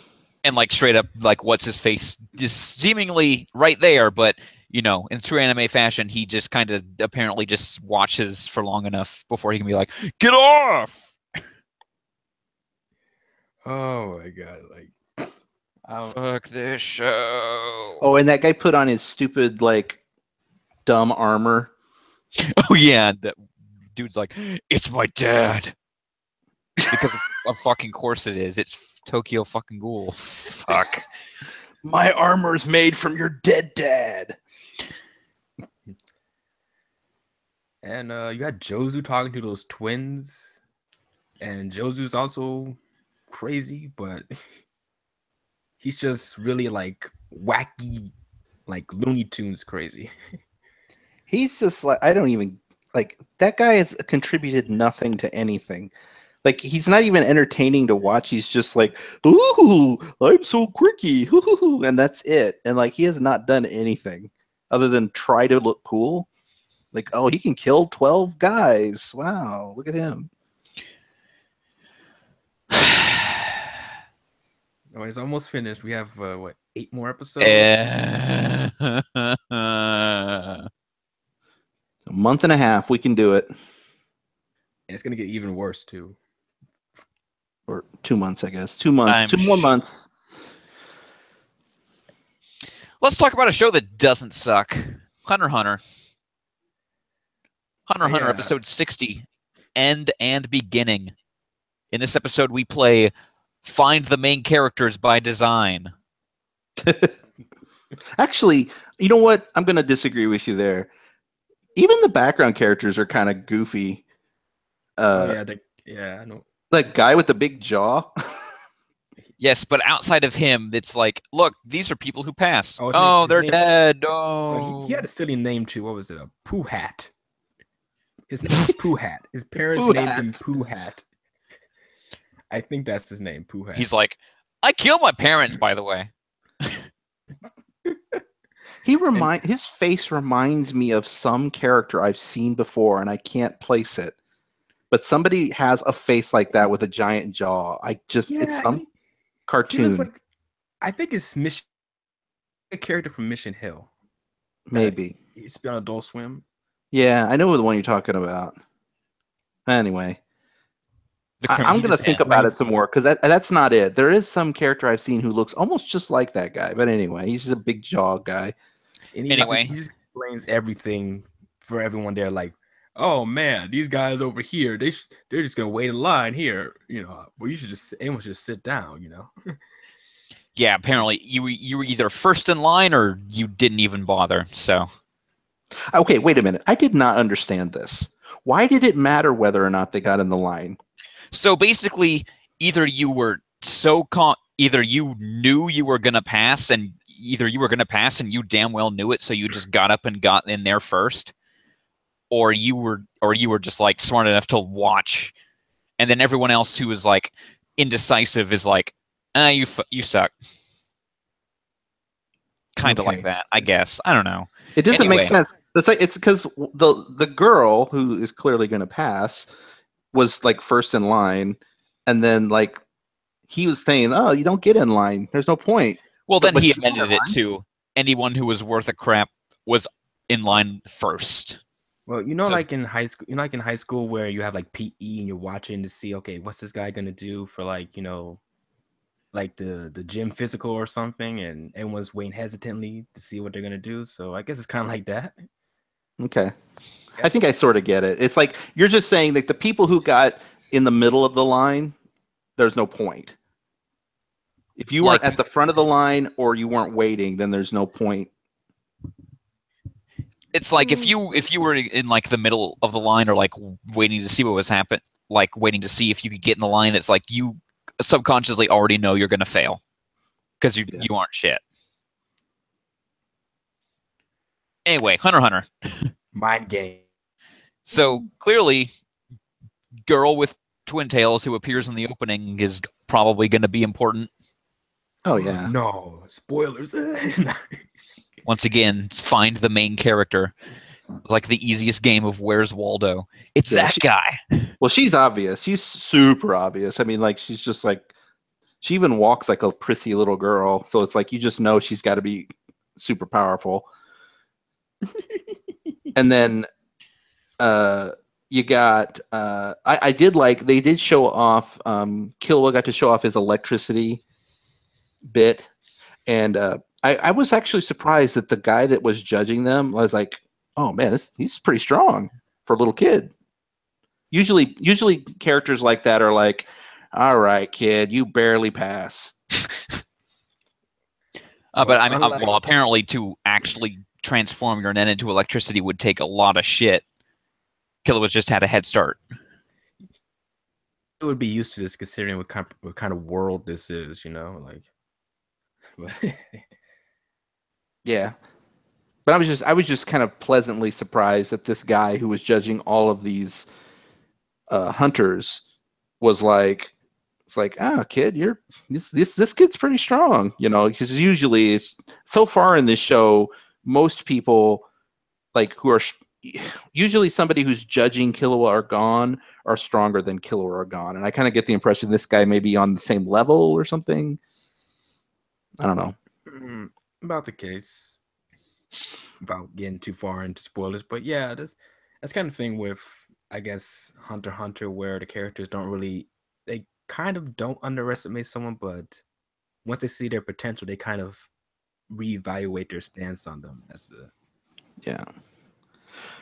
And like straight up, like what's his face, just seemingly right there, but you know, in true anime fashion, he just kind of apparently just watches for long enough before he can be like, "Get off!" Oh my god! Like, fuck this show. Oh, and that guy put on his stupid like dumb armor. Oh yeah, that dude's like, "It's my dad," because of fucking course it is. It's Tokyo fucking Ghoul. Fuck. My armor's made from your dead dad. And you got Jozu talking to those twins, and Jozu's also crazy, but he's just really like wacky, like Looney Tunes crazy. He's just like, I don't even like that guy has contributed nothing to anything. Like he's not even entertaining to watch. He's just like, "Ooh, I'm so quirky," and that's it. And like he has not done anything other than try to look cool. Like, oh, he can kill 12 guys. Wow, look at him. Oh, it's almost finished. We have what, 8 more episodes? A month and a half, we can do it. And it's gonna get even worse too. Or 2 months, I guess. 2 months. 2 more months. Let's talk about a show that doesn't suck. Hunter x Hunter. Hunter x Hunter, episode 60, End and Beginning. In this episode, we play Find the Main Characters by Design. Actually, you know what? I'm going to disagree with you there. Even the background characters are kind of goofy. I know. That guy with the big jaw. Yes, but outside of him, it's like, look, these are people who passed. They're dead. Oh, he had a silly name too. What was it? A Pooh Hat. His name was Pooh Hat. His parents named him Pooh Hat. I think that's his name, Pooh. He's like, I killed my parents, by the way. His face reminds me of some character I've seen before, and I can't place it. But somebody has a face like that with a giant jaw. It's some he cartoon. looks like, I think it's a character from Mission Hill. Maybe. He's been on Adult Swim. Yeah, I know the one you're talking about. Anyway. I'm going to think about it some more, because that's not it. There is some character I've seen who looks almost just like that guy. But anyway, he's just a big jaw guy. And he just explains everything for everyone there. Like, oh man, these guys over here, they're just gonna wait in line here. You know, well, anyone should just sit down. You know. Yeah, apparently you were either first in line or you didn't even bother. So. Okay, wait a minute. I did not understand this. Why did it matter whether or not they got in the line? So basically, either you knew you were gonna pass, and you damn well knew it, so you just got up and got in there first, or you were just like smart enough to watch, and then everyone else who is like indecisive is like, you suck. Kind of like that, I guess. I don't know. It doesn't make sense. It's because the girl who is clearly going to pass was like first in line, and then like he was saying, "Oh, you don't get in line. There's no point." Well, then he amended it to anyone who was worth a crap was in line first. Well, like in high school, where you have like PE and you're watching to see, okay, what's this guy gonna do for like like the gym physical or something, and everyone's waiting hesitantly to see what they're gonna do. So I guess it's kind of like that. Okay. I think I sort of get it. It's like you're just saying that the people who got in the middle of the line, there's no point. If you weren't at the front of the line or you weren't waiting, then there's no point. It's like if you were in like the middle of the line or like waiting to see what was happening, like waiting to see if you could get in the line, it's like you subconsciously already know you're going to fail because you aren't shit. Anyway, Hunter x Hunter. Mind game. So clearly, girl with twin tails who appears in the opening is probably going to be important. Oh yeah. No spoilers. Once again, find the main character. It's like the easiest game of Where's Waldo. It's that guy. Well, she's obvious. She's super obvious. I mean, like she's just like she even walks like a prissy little girl. So it's like you just know she's got to be super powerful. And then you got I did like they did show off Killua got to show off his electricity bit, and I was actually surprised that the guy that was judging them was like, oh man, he's pretty strong for a little kid. Usually characters like that are like, all right kid, you barely pass. But I mean, well, apparently to actually transform your net into electricity would take a lot of shit. Killua's just had a head start. It would be used to this considering what kind of world this is, like. Yeah, but I was just kind of pleasantly surprised that this guy who was judging all of these hunters was like, it's like, kid, this kid's pretty strong, because usually it's so far in this show, most people like who are usually somebody who's judging Killua or Gon are stronger than Killua or Gon, and I kind of get the impression this guy may be on the same level or something. I don't know. About the case. Without getting too far into spoilers, but yeah, that's kind of thing with, I guess, Hunter x Hunter, where the characters they kind of don't underestimate someone, but once they see their potential, they kind of reevaluate their stance on them. Yeah.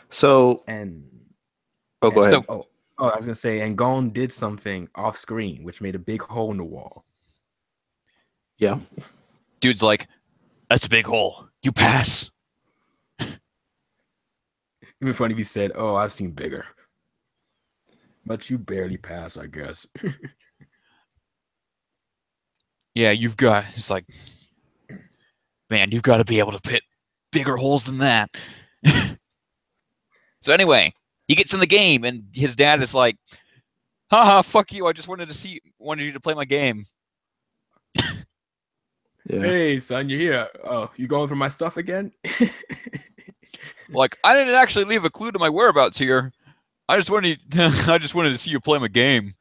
So go ahead. I was gonna say, and Gon did something off screen, which made a big hole in the wall. Yeah. Dude's like, that's a big hole. You pass. It'd be funny if he said, "Oh, I've seen bigger." But you barely pass, I guess. Yeah, it's like, man, you've got to be able to pit bigger holes than that. So anyway, he gets in the game, and his dad is like, Haha, fuck you. I just wanted you to play my game. Yeah. Hey, son, you're here. Oh, you going for my stuff again? Like, I didn't actually leave a clue to my whereabouts here. I just wanted to see you play my game.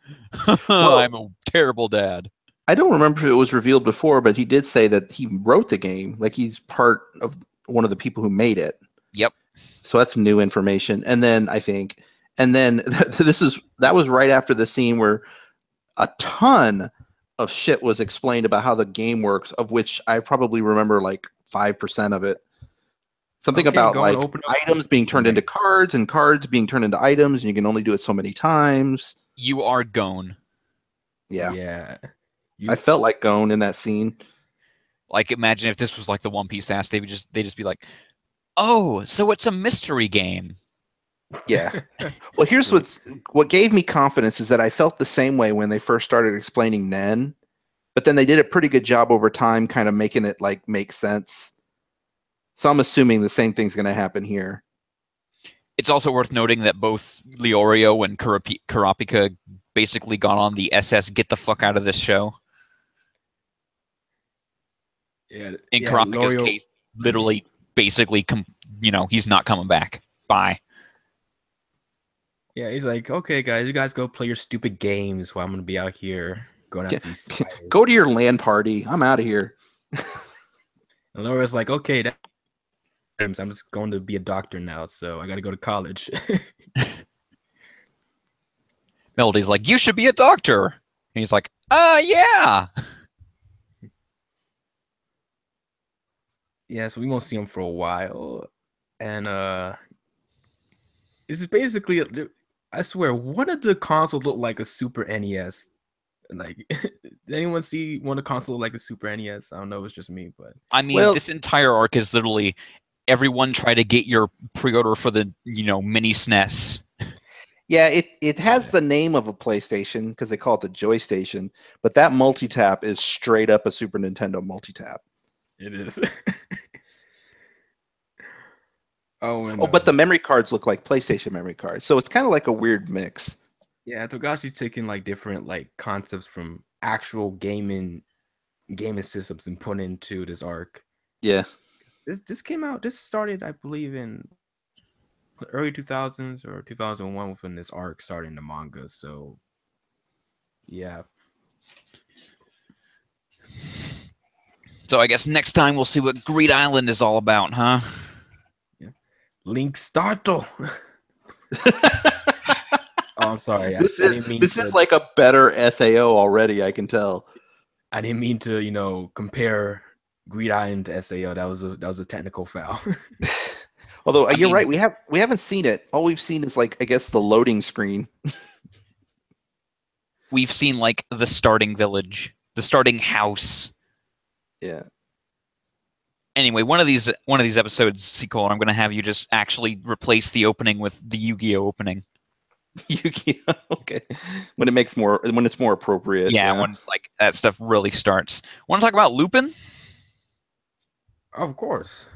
I'm a terrible dad. I don't remember if it was revealed before, but he did say that he wrote the game. Like he's part of one of the people who made it. Yep. So that's new information. And then that was right after the scene where a ton of shit was explained about how the game works, of which I probably remember like 5% of it. Something Okay, about go and like open up items being turned into cards and cards being turned into items, and you can only do it so many times. You are gone. Yeah. Yeah. I felt like Gon in that scene. Like, imagine if this was like the One Piece ass, they'd just be like, "Oh, so it's a mystery game." Yeah. Well, here's what gave me confidence is that I felt the same way when they first started explaining Nen, but then they did a pretty good job over time kind of making it like make sense. So I'm assuming the same thing's going to happen here. It's also worth noting that both Leorio and Kurapika basically got on the SS "Get the fuck out of this show." Yeah. In Kurapika's case, literally, basically, he's not coming back. Bye. Yeah, he's like, okay, guys, you guys go play your stupid games while I'm gonna be out here going after these spiders. Go to your LAN party. I'm out of here. And Laura's like, okay, I'm just going to be a doctor now, so I got to go to college. Melody's like, "You should be a doctor," and he's like, yeah." Yeah, so we won't see him for a while, and this is basically, I swear, one of the consoles looked like a Super NES. Like, did anyone see one of the console like a Super NES? I don't know, it's just me, but I mean, this entire arc is literally everyone try to get your pre-order for the mini SNES. Yeah, it has the name of a PlayStation because they call it the Joy Station, but that multi-tap is straight up a Super Nintendo multi-tap. it is. But the memory cards look like PlayStation memory cards, so it's kind of like a weird mix. Yeah, Togashi's taking like different like concepts from actual gaming systems and put into this arc. Yeah. This came out. This started, I believe, in the early 2000s or 2001 when this arc started in the manga. So, yeah. So I guess next time we'll see what Greed Island is all about, huh? Yeah. Link Startle. Oh, I'm sorry. This is like a better SAO already. I can tell. I didn't mean to, compare Greed Island to SAO. That was a technical foul. Although you're right, we haven't seen it. All we've seen is like I guess the loading screen. We've seen like the starting village, the starting house. Yeah. Anyway, one of these episodes, sequel, I'm going to have you just actually replace the opening with the Yu-Gi-Oh opening. Yu-Gi-Oh. Okay. When it's more appropriate. Yeah, when like that stuff really starts. Want to talk about Lupin? Of course.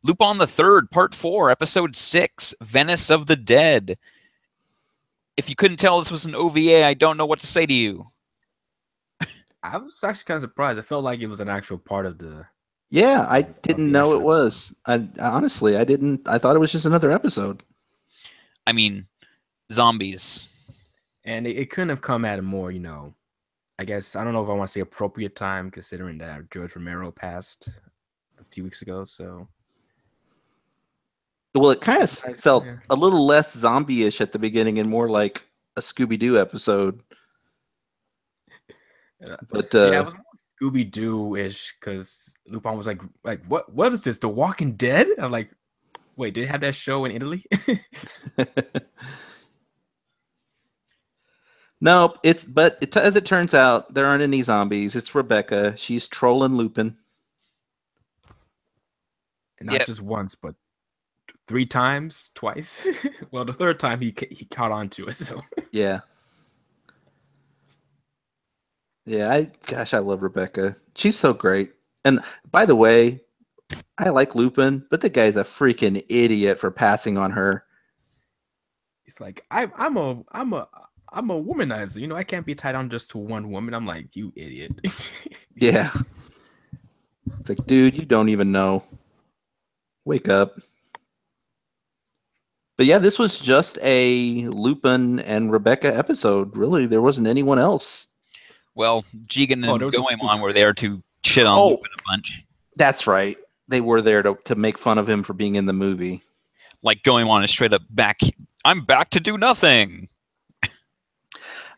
Lupin the Third, Part 4, Episode 6, Venice of the Dead. If you couldn't tell this was an OVA, I don't know what to say to you. I was actually kind of surprised. I felt like it was an actual part of the. Yeah, I didn't know it was. Honestly, I didn't. I thought it was just another episode. I mean, zombies. And it couldn't have come at a more, I guess, I don't know if I want to say appropriate time, considering that George Romero passed a few weeks ago. So, well, it kind of felt a little less zombie-ish at the beginning and more like a Scooby-Doo episode. But yeah, it was more Scooby-Doo-ish because Lupin was like, what is this? The Walking Dead? I'm like, wait, did they have that show in Italy? Nope. As it turns out, there aren't any zombies. It's Rebecca. She's trolling Lupin. And not just once, but 3 times, twice. Well, the third time he caught on to it. So yeah. Yeah, I love Rebecca. She's so great. And by the way, I like Lupin, but the guy's a freaking idiot for passing on her. He's like, I'm I'm a womanizer. You know, I can't be tied on just to one woman. I'm like, you idiot. Yeah. It's like, dude, you don't even know. Wake up. But yeah, this was just a Lupin and Rebecca episode. Really, there wasn't anyone else. Well, Jigen Oh, and there was just two. Goemon were there to shit on Oh. Lupin a bunch. That's right. They were there to make fun of him for being in the movie. Like Goemon is straight up back. I'm back to do nothing.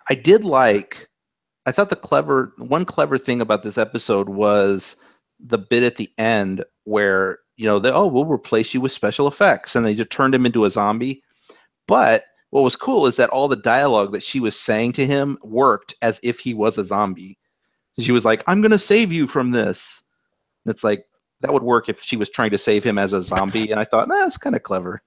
I thought one clever thing about this episode was the bit at the end where, we'll replace you with special effects, and they just turned him into a zombie. But what was cool is that all the dialogue that she was saying to him worked as if he was a zombie. She was like, I'm going to save you from this. And it's like, that would work if she was trying to save him as a zombie. And I thought, that's kind of clever.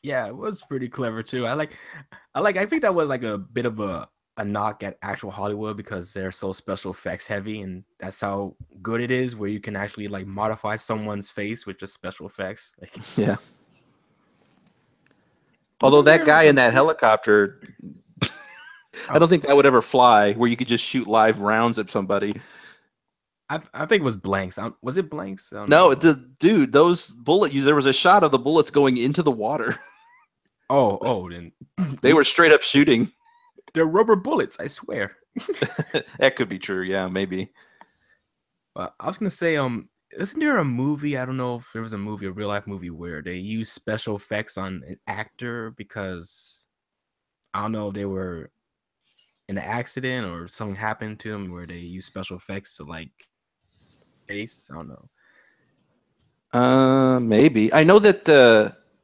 Yeah, it was pretty clever too. I think that was like a bit of a knock at actual Hollywood because they're so special effects heavy, and that's how good it is, where you can actually like modify someone's face with just special effects. Like, yeah. Although that guy in that helicopter, I don't think that would ever fly, where you could just shoot live rounds at somebody. I think it was blanks. Was it blanks? No, those bullets. There was a shot of the bullets going into the water. Oh, then they were straight up shooting. They're rubber bullets, I swear. That could be true. Yeah, maybe. I was gonna say, isn't there a movie? I don't know if there was a real life movie where they use special effects on an actor because I don't know if they were in an accident or something happened to them where they use special effects to like face. I don't know. Maybe. I know that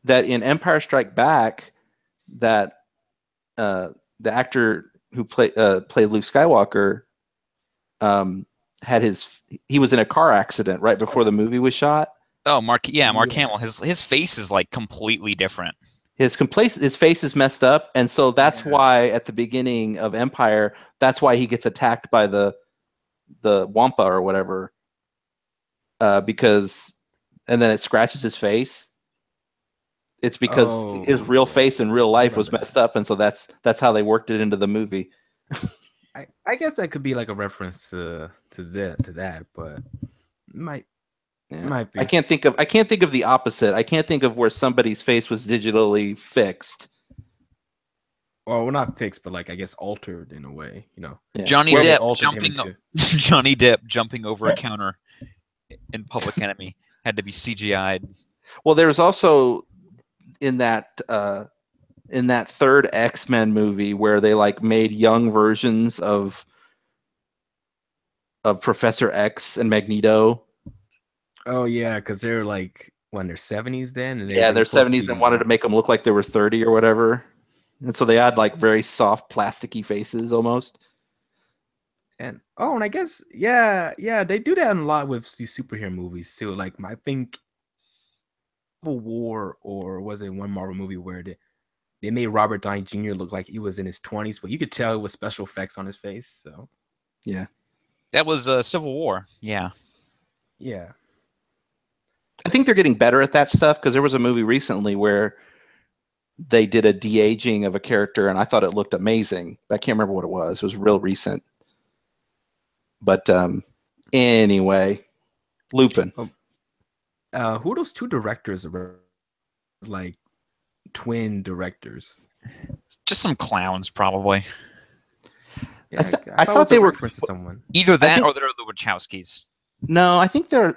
that in Empire Strike Back, that the actor who played Luke Skywalker he was in a car accident right before the movie was shot. Oh, Mark Hamill. His face is like completely different. His face is messed up, and so that's why at the beginning of Empire, that's why he gets attacked by the Wampa or whatever, because, and then it scratches his face. It's because his real face in real life was messed up, and so that's how they worked it into the movie. I guess that could be like a reference to that, but might be. I can't think of the opposite. I can't think of where somebody's face was digitally fixed. Well, not fixed, but like I guess altered in a way, you know. Yeah. Johnny Depp jumping over a counter in Public Enemy had to be CGI'd. Well, there's also in that third X-Men movie where they like made young versions of Professor X and Magneto. Oh yeah, because they're like when they're 70s then. And they're 70s and wanted to make them look like they were 30 or whatever, and so they had like very soft, plasticky faces almost. And and I guess yeah, they do that a lot with these superhero movies too. Like I think Civil War, or was it one Marvel movie where they made Robert Downey Jr. look like he was in his 20s, but you could tell it was special effects on his face. So yeah, that was Civil War. Yeah. I think they're getting better at that stuff because there was a movie recently where they did a de-aging of a character, and I thought it looked amazing. I can't remember what it was. It was real recent. But anyway, Lupin. Who are those two directors? Like twin directors? Just some clowns, probably. Yeah, I thought they were someone. Either that or they're the Wachowskis. No, I think they're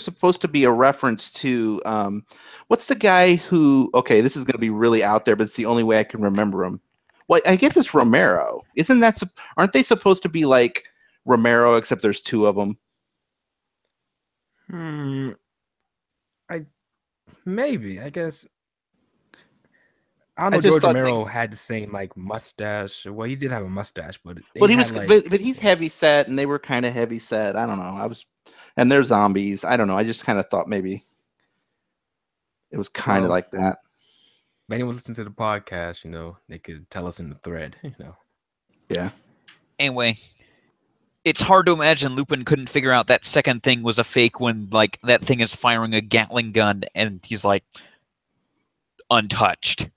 supposed to be a reference to what's the guy who? Okay, this is going to be really out there, but it's the only way I can remember him. Well, I guess it's Romero. Aren't they supposed to be like Romero, except there's two of them? I guess. I don't know. George Romero had the same like mustache. Well, he did have a mustache, but he's heavy set, and they were kind of heavy set. I don't know. And they're zombies. I don't know. I just kind of thought maybe it was kind of like that. If anyone listens to the podcast, they could tell us in the thread. Yeah. Anyway, it's hard to imagine Lupin couldn't figure out that second thing was a fake when like that thing is firing a Gatling gun, and he's like untouched.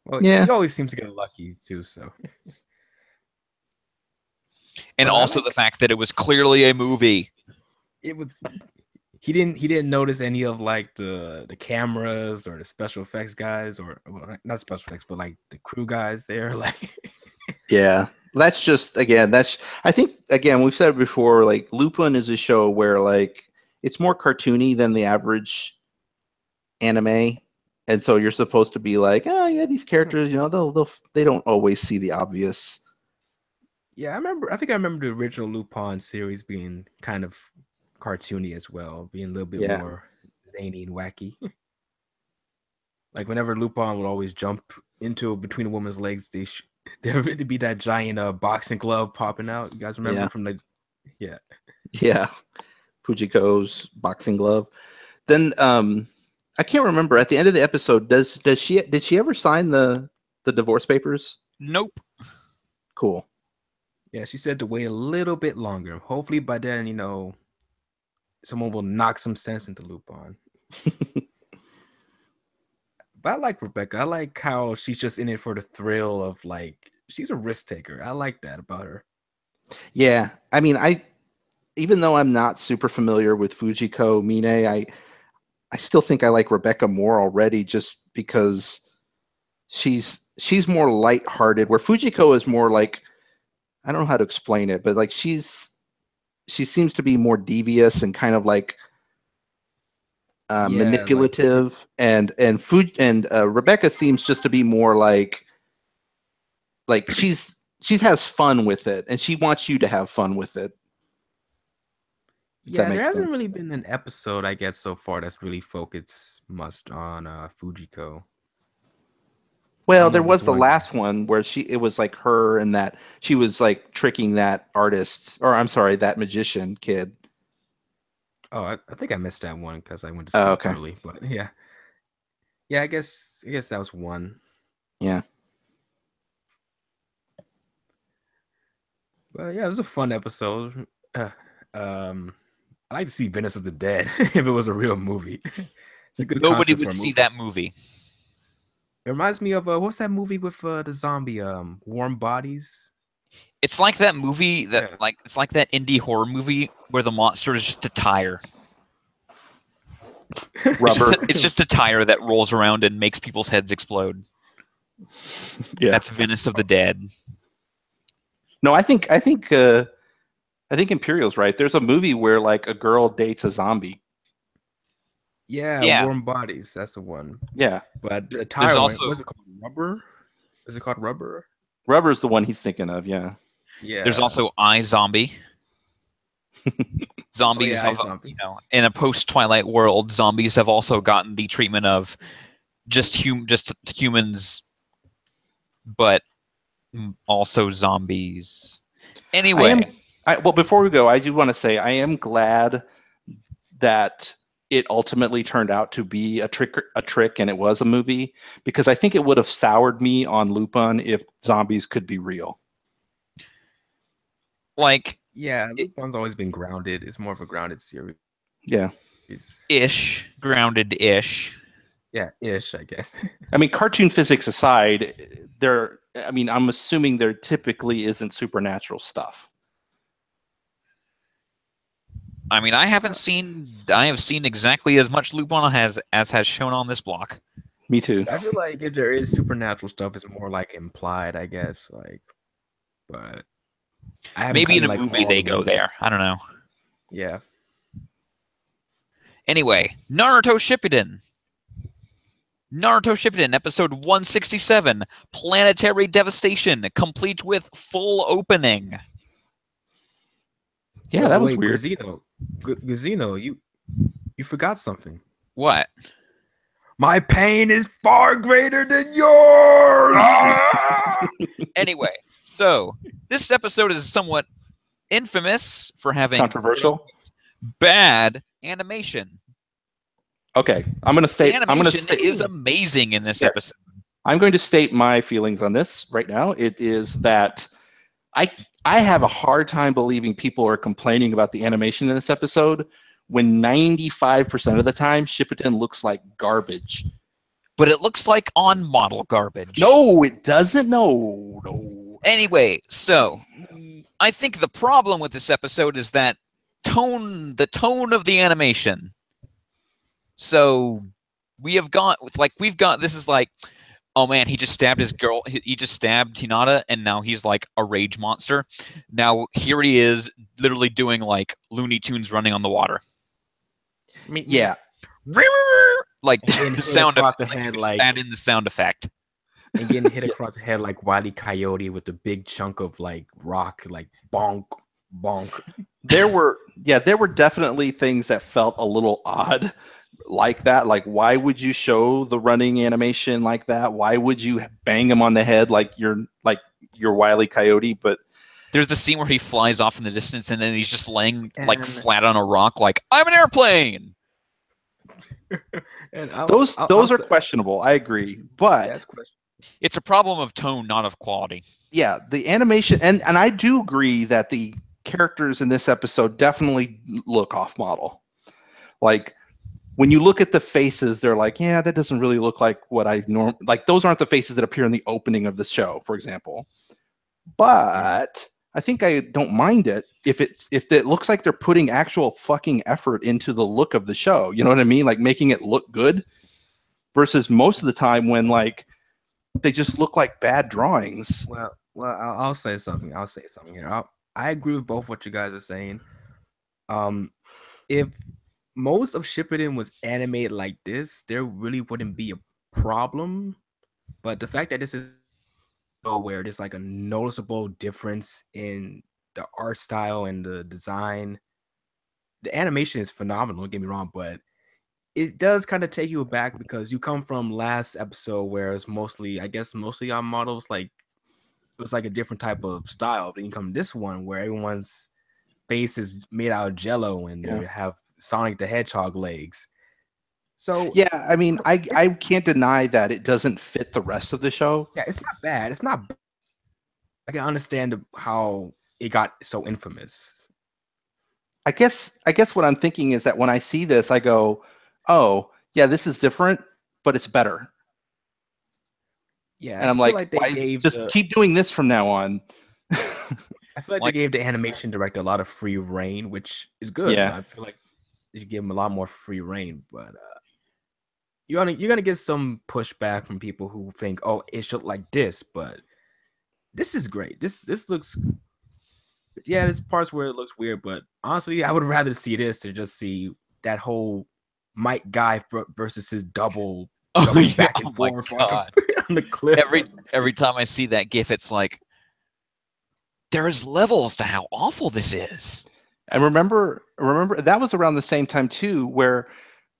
Well, Yeah. he always seems to get lucky too. So, And but also the fact that it was clearly a movie. it was. He didn't notice any of like the cameras or the special effects guys or well, not special effects, but like the crew guys there. Like, Yeah. That's just again. I think again we've said it before. Like Lupin is a show where like it's more cartoony than the average anime, and so you're supposed to be like, oh yeah, these characters, they don't always see the obvious. yeah, I think I remember the original Lupin series being kind of cartoony as well, being a little bit Yeah. more zany and wacky. Like whenever Lupin would always jump into between a woman's legs, there would be that giant boxing glove popping out. You guys remember Yeah. from the yeah. Yeah, Fujiko's boxing glove. Then I can't remember at the end of the episode. Did she ever sign the divorce papers? Nope. Cool. Yeah, she said to wait a little bit longer. Hopefully by then, someone will knock some sense into Lupin. But I like Rebecca. I like how she's just in it for the thrill of like she's a risk taker. I like that about her. Yeah, I mean, even though I'm not super familiar with Fujiko Mine, I still think I like Rebecca more already, just because she's more lighthearted, where Fujiko is more like, I don't know how to explain it, but like she seems to be more devious and kind of like manipulative, and Rebecca seems just to be more like she's has fun with it, and she wants you to have fun with it. Yeah, there hasn't really been an episode, I guess, so far that's really focused much on Fujiko. Well, there was the last one where it was like her and that she was like tricking that artist, or I'm sorry, that magician kid. Oh, I think I missed that one because I went to sleep early. But yeah, I guess that was one. Yeah. Well, yeah, it was a fun episode. I like to see Venice of the Dead if it was a real movie. It's a good. Nobody would see that movie. It reminds me of what's that movie with the zombie? Warm Bodies. It's like that movie it's like that indie horror movie where the monster is just a tire. Rubber. It's just a tire that rolls around and makes people's heads explode. Yeah, that's Venice of the Dead. No, I think Imperial's right. There's a movie where like a girl dates a zombie. Yeah. Warm Bodies. That's the one. Yeah, but a tire. What's it called? Rubber? Is it called Rubber? Rubber's the one he's thinking of. Yeah. Yeah. There's also iZombie. Zombies, in a post-Twilight world, zombies have also gotten the treatment of just humans, but also zombies. Anyway, well, before we go, I do want to say I am glad that it ultimately turned out to be a trick, and it was a movie, because I think it would have soured me on Lupin if zombies could be real. Like, yeah, Lupin's always been grounded. It's more of a grounded series. Yeah. Grounded-ish. Yeah, ish, I guess. I mean, cartoon physics aside, I'm assuming there typically isn't supernatural stuff. I mean, I have seen exactly as much Lupin as has shown on this block. Me too. So I feel like if there is supernatural stuff, it's more like implied, I guess. But maybe in a movie they go there. I don't know. Yeah. Anyway, Naruto Shippuden, episode 167, Planetary Devastation, complete with full opening. Yeah, that was weird. Guzino, you forgot something. What? My pain is far greater than yours! Anyway, so this episode is somewhat infamous for having controversial, bad animation. Okay, I'm going to state. The animation is amazing in this episode. I'm going to state my feelings on this right now. It is that I have a hard time believing people are complaining about the animation in this episode when 95% of the time Shippuden looks like garbage. but it looks like on model garbage. No, it doesn't. No. Anyway, so I think the problem with this episode is that the tone of the animation. So we've got this is like, oh man, he just stabbed his girl. He just stabbed Hinata, and now he's like a rage monster. Now here he is, literally doing like Looney Tunes running on the water. I mean, Yeah. Like And the sound across effect. the head, like, add in the sound effect. and getting hit across the head like Wile E. Coyote with the big chunk of like rock, like bonk, bonk. There were definitely things that felt a little odd like that. Like, why would you show the running animation like that? Why would you bang him on the head like you're Wile E. Coyote? But There's the scene where he flies off in the distance, and then he's just laying like And- flat on a rock, like I'm an airplane. And those are questionable. I agree, but that's question. It's a problem of tone, not of quality. yeah, the animation, and I do agree that the characters in this episode definitely look off model. Like, when you look at the faces, they're like, yeah, that doesn't really look like what I like. Those aren't the faces that appear in the opening of the show, for example. But I think I don't mind it if it looks like they're putting actual fucking effort into the look of the show. You know what I mean? Like making it look good, versus most of the time when like they just look like bad drawings. Well, I'll say something. I'll say something here. I agree with both what you guys are saying. If most of Shippuden was animated like this, there really wouldn't be a problem. But the fact that this is where there's like a noticeable difference in the art style and the design, the animation is phenomenal. Don't get me wrong, but it does kind of take you aback because you come from last episode where it's mostly on models, like it was like a different type of style. Then you come to this one where everyone's face is made out of jello and they have Sonic the Hedgehog legs. So yeah, I mean, I can't deny that it doesn't fit the rest of the show. Yeah, it's not bad. It's not. I can understand how it got so infamous. I guess what I'm thinking is that when I see this, I go, oh yeah, this is different, but it's better. Yeah, And I'm like why, just keep doing this from now on. I feel like they gave the animation director a lot of free reign, which is good. Yeah. I feel like they should give him a lot more free reign, but you're gonna get some pushback from people who think, oh, it should look like this, but this is great. This looks, yeah, there's parts where it looks weird, but honestly, I would rather see this to just see that whole Mike Guy versus his double back and forth on the cliff. Every time I see that GIF, it's like there's levels to how awful this is. And remember that was around the same time too, where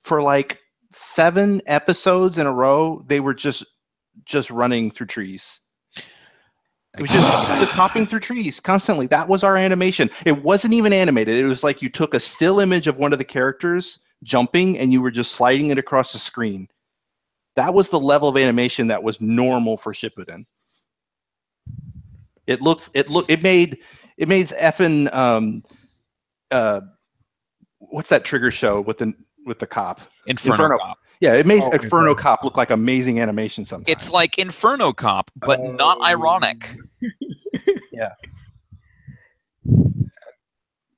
for like 7 episodes in a row, they were just running through trees. It was just hopping through trees constantly. That was our animation. It wasn't even animated. It was like you took a still image of one of the characters jumping and you were just sliding it across the screen. That was the level of animation that was normal for Shippuden. It made effing what's that Trigger show with the cop? Inferno Cop. Yeah, it made Inferno Cop look like amazing animation sometimes. It's like Inferno Cop, but not ironic. Yeah.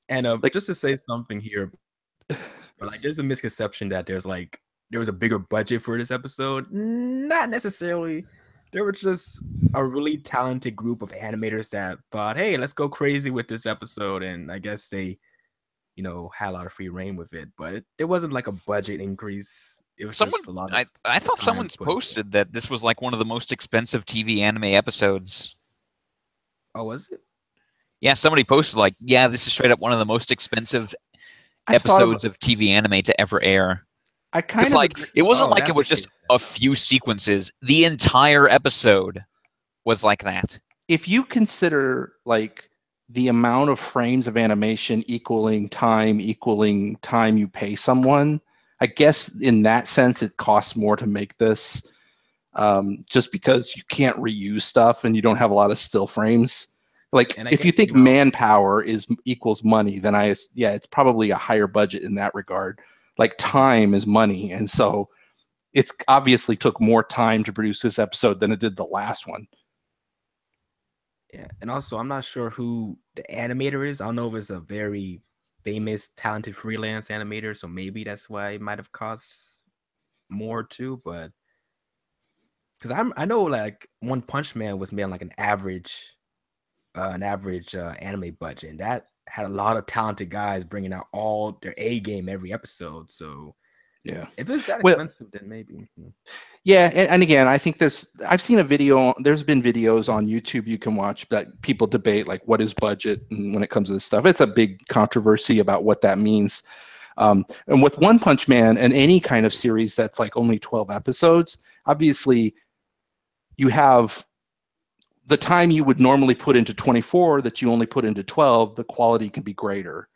And just to say something here, like there's a misconception that there was a bigger budget for this episode. Not necessarily. There was just a really talented group of animators that thought, hey, let's go crazy with this episode. And I guess they, had a lot of free reign with it. But it wasn't like a budget increase. It was just a lot of I thought someone's posted that this was like one of the most expensive TV anime episodes. Oh, was it? Yeah, somebody posted like, yeah, this is straight up one of the most expensive episodes of TV anime to ever air. I kind of like it wasn't like it was just a few sequences. The entire episode was like that. If you consider like the amount of frames of animation equaling time you pay someone, I guess in that sense it costs more to make this, just because you can't reuse stuff and you don't have a lot of still frames. Like if you think manpower equals money, then it's probably a higher budget in that regard. Like time is money, and so it's obviously took more time to produce this episode than it did the last one. Yeah, and also I'm not sure who the animator is. I don't know if it's a very famous, talented freelance animator, so maybe that's why it might have cost more too. But because I know like One Punch Man was made on like an average anime budget, and that had a lot of talented guys bringing out all their A game every episode. So Yeah. if it's that Well, expensive, then maybe. yeah, and again, I think I've seen a video. There's been videos on YouTube you can watch that people debate like what is budget, and when it comes to this stuff, it's a big controversy about what that means. And with One Punch Man and any kind of series that's like only 12 episodes, obviously you have the time you would normally put into 24 that you only put into 12. The quality can be greater.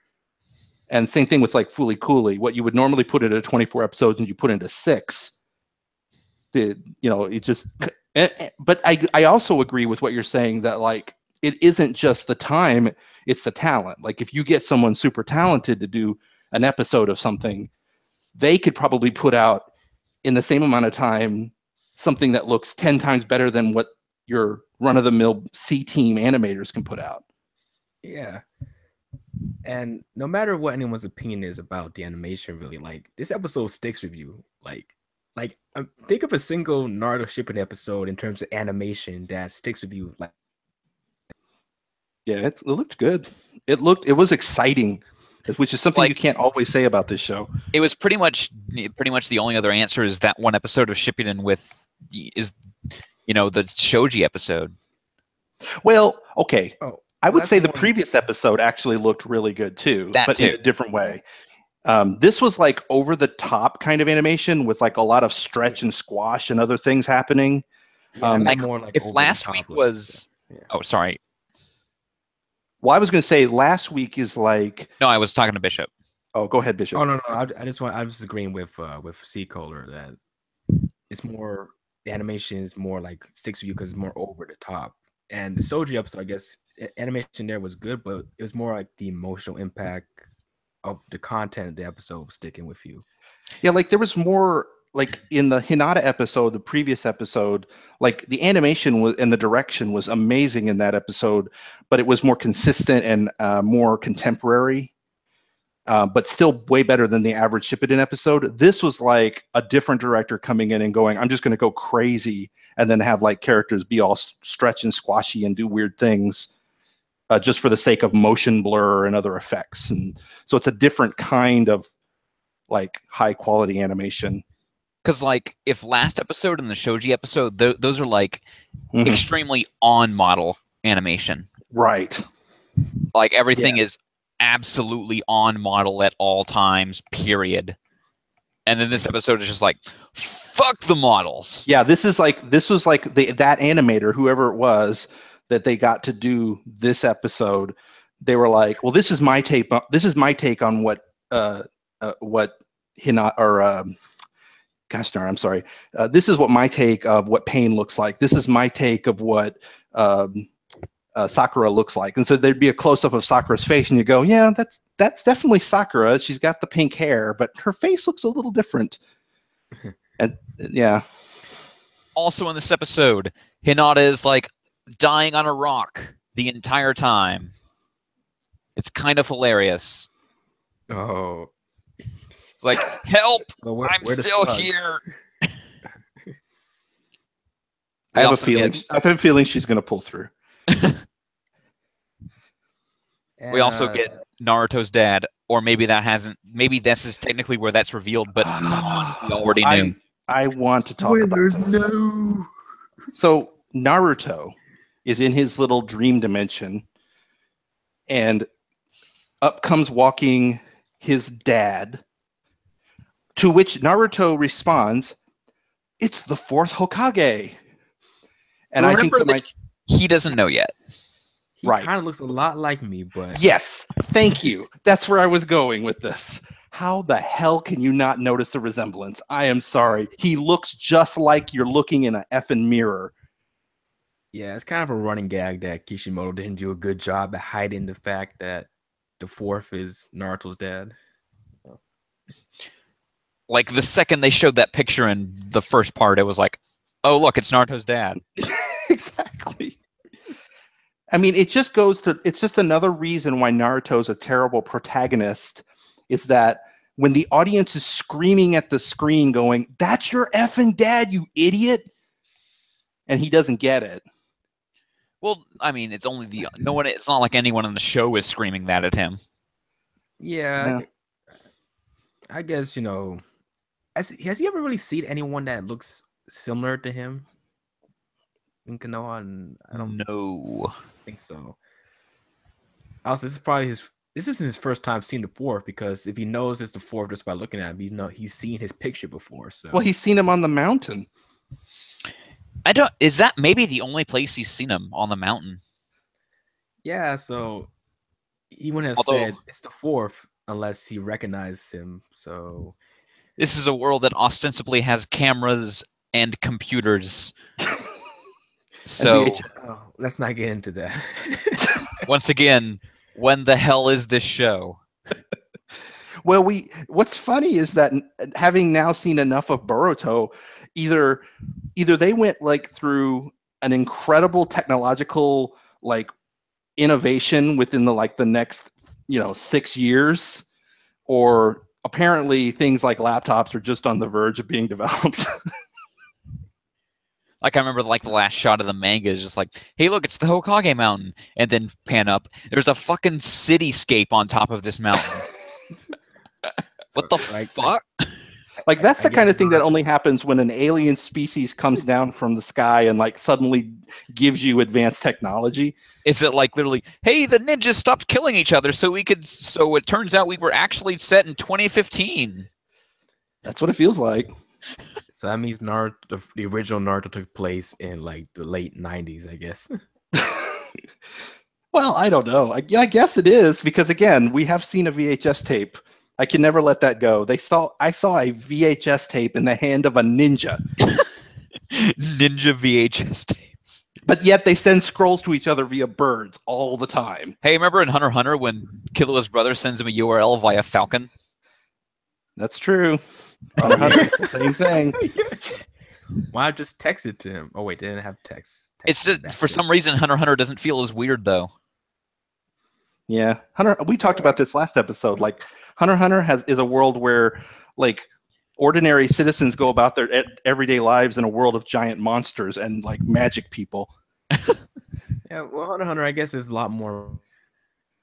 And same thing with like Fooly Cooley, what you would normally put into 24 episodes and you put into 6. It just. But I also agree with what you're saying that like it isn't just the time, it's the talent. Like if you get someone super talented to do an episode of something, they could probably put out in the same amount of time something that looks 10 times better than what your run-of-the-mill C-team animators can put out. Yeah. And no matter what anyone's opinion is about the animation, really, like this episode sticks with you. Think of a single Naruto Shippuden episode in terms of animation that sticks with you. Like, yeah, it looked good. It was exciting, which is something you can't always say about this show. It was pretty much the only other answer is that one episode of Shippuden the Shoji episode. Well, okay. oh, I would say the more... previous episode actually looked really good too, but too. in a different way. This was like over the top kind of animation with like a lot of stretch and squash and other things happening. More like if last week was, oh sorry. Well, I was going to say last week is like. No, I was talking to Bishop. Oh, go ahead, Bishop. Oh no, I was agreeing with C Kohler that it's more the animation is more like sticks with you because it's more over the top. And the Soji episode, I guess, animation there was good, but it was more like the emotional impact of the content of the episode sticking with you. Yeah, like there was more like in the Hinata episode, the previous episode, like the animation was and the direction was amazing in that episode, but it was more consistent and more contemporary, but still way better than the average Shippuden episode. This was like a different director coming in and going, I'm just going to go crazy, and then have like characters be all stretch and squashy and do weird things. Just for the sake of motion blur and other effects. And so it's a different kind of like high quality animation. Because like if last episode and the Shoji episode, those are like extremely on model animation. Right. Like everything is absolutely on model at all times, period. And then this episode is just like, fuck the models. Yeah, this was like that animator, whoever it was, that they got to do this episode. They were like, well, this is my take on what Hinata or gosh darn, I'm sorry. This is what my take of what pain looks like. This is my take of what Sakura looks like. And so there'd be a close up of Sakura's face, and you go, yeah, that's definitely Sakura. She's got the pink hair, but her face looks a little different. And yeah. Also in this episode, Hinata is like dying on a rock the entire time. It's kind of hilarious. Oh. It's like, help! I'm still here. I have a feeling she's going to pull through. We also get Naruto's dad, or maybe this is technically where that's revealed, but we already knew. I want to talk about this. No. So Naruto is in his little dream dimension, and up comes walking his dad, to which Naruto responds, "It's the fourth Hokage." And remember that he doesn't know yet. He kind of looks a lot like me, but yes, thank you. That's where I was going with this. How the hell can you not notice the resemblance? I am sorry. He looks just like you're looking in an effing mirror. Yeah, it's kind of a running gag that Kishimoto didn't do a good job at hiding the fact that the fourth is Naruto's dad. Like the second they showed that picture in the first part, it was like, oh look, it's Naruto's dad. Exactly. I mean, it's just another reason why Naruto's a terrible protagonist, is that when the audience is screaming at the screen going, "That's your effing dad, you idiot," and he doesn't get it. Well, I mean, it's only no one. It's not like anyone in the show is screaming that at him. Yeah, I guess, has he ever really seen anyone that looks similar to him in Konoha? And I don't know. think so. Also, this is his first time seeing the fourth, because if he knows it's the fourth just by looking at him, he's seen his picture before. So Well, he's seen him on the mountain. Is that maybe the only place he's seen him, on the mountain? yeah, so he wouldn't have said it's the fourth unless he recognized him. So this is a world that ostensibly has cameras and computers. So let's not get into that. Once again, when the hell is this show? Well, what's funny is that having now seen enough of Boruto, either they went like through an incredible technological like innovation within the next 6 years, or apparently things like laptops are just on the verge of being developed. Like I remember, like the last shot of the manga is just like, "Hey, look, it's the Hokage Mountain," and then pan up. There's a fucking cityscape on top of this mountain. What the fuck? Like that's the kind of thing that only happens when an alien species comes down from the sky and like suddenly gives you advanced technology. Is it like literally, "Hey, the ninjas stopped killing each other, so it turns out we were actually set in 2015." That's what it feels like. So that means Naruto, the original Naruto, took place in like the late 90s, I guess. Well, I don't know. I guess it is, because again, we have seen a VHS tape. I can never let that go. I saw a VHS tape in the hand of a ninja. Ninja VHS tapes. But yet they send scrolls to each other via birds all the time. Hey, remember in Hunter x Hunter when Killua's brother sends him a URL via Falcon? That's true. Hunter x Hunter is the same thing. Why not just text it to him? Oh wait, they didn't have text. It's just, for some reason, Hunter x Hunter doesn't feel as weird though. Yeah, we talked about this last episode. Like Hunter x Hunter is a world where like ordinary citizens go about their everyday lives in a world of giant monsters and like magic people. Yeah, well, Hunter x Hunter, I guess, is a lot more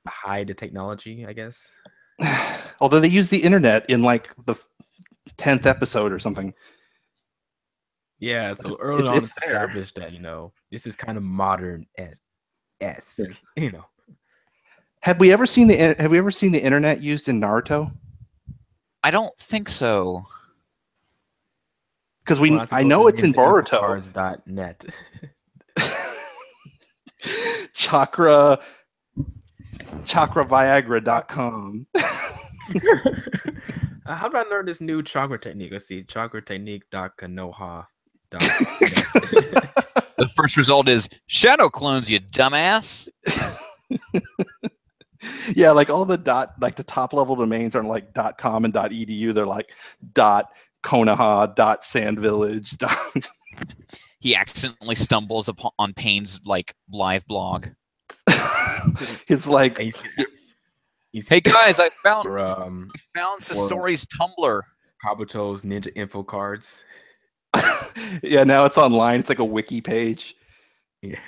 high to technology, I guess. Although they use the internet in like the 10th episode or something. Yeah, so early on it's established that this is kind of modern-esque, Have we ever seen the internet used in Naruto? I don't think so. Because I know it's in Boruto. Cars.net. Chakraviagra.com. How did I learn this new chakra technique? Let's see, chakratechnique.kanoha. The first result is shadow clones, you dumbass. Yeah, like all the the top level domains aren't like .com and .edu. They're like .konoha, .sandvillage. He accidentally stumbles on Payne's like live blog. He's like, "Hey guys, I found Sasori's Tumblr. Kabuto's Ninja Info Cards." Yeah, now it's online. It's like a wiki page. Yeah.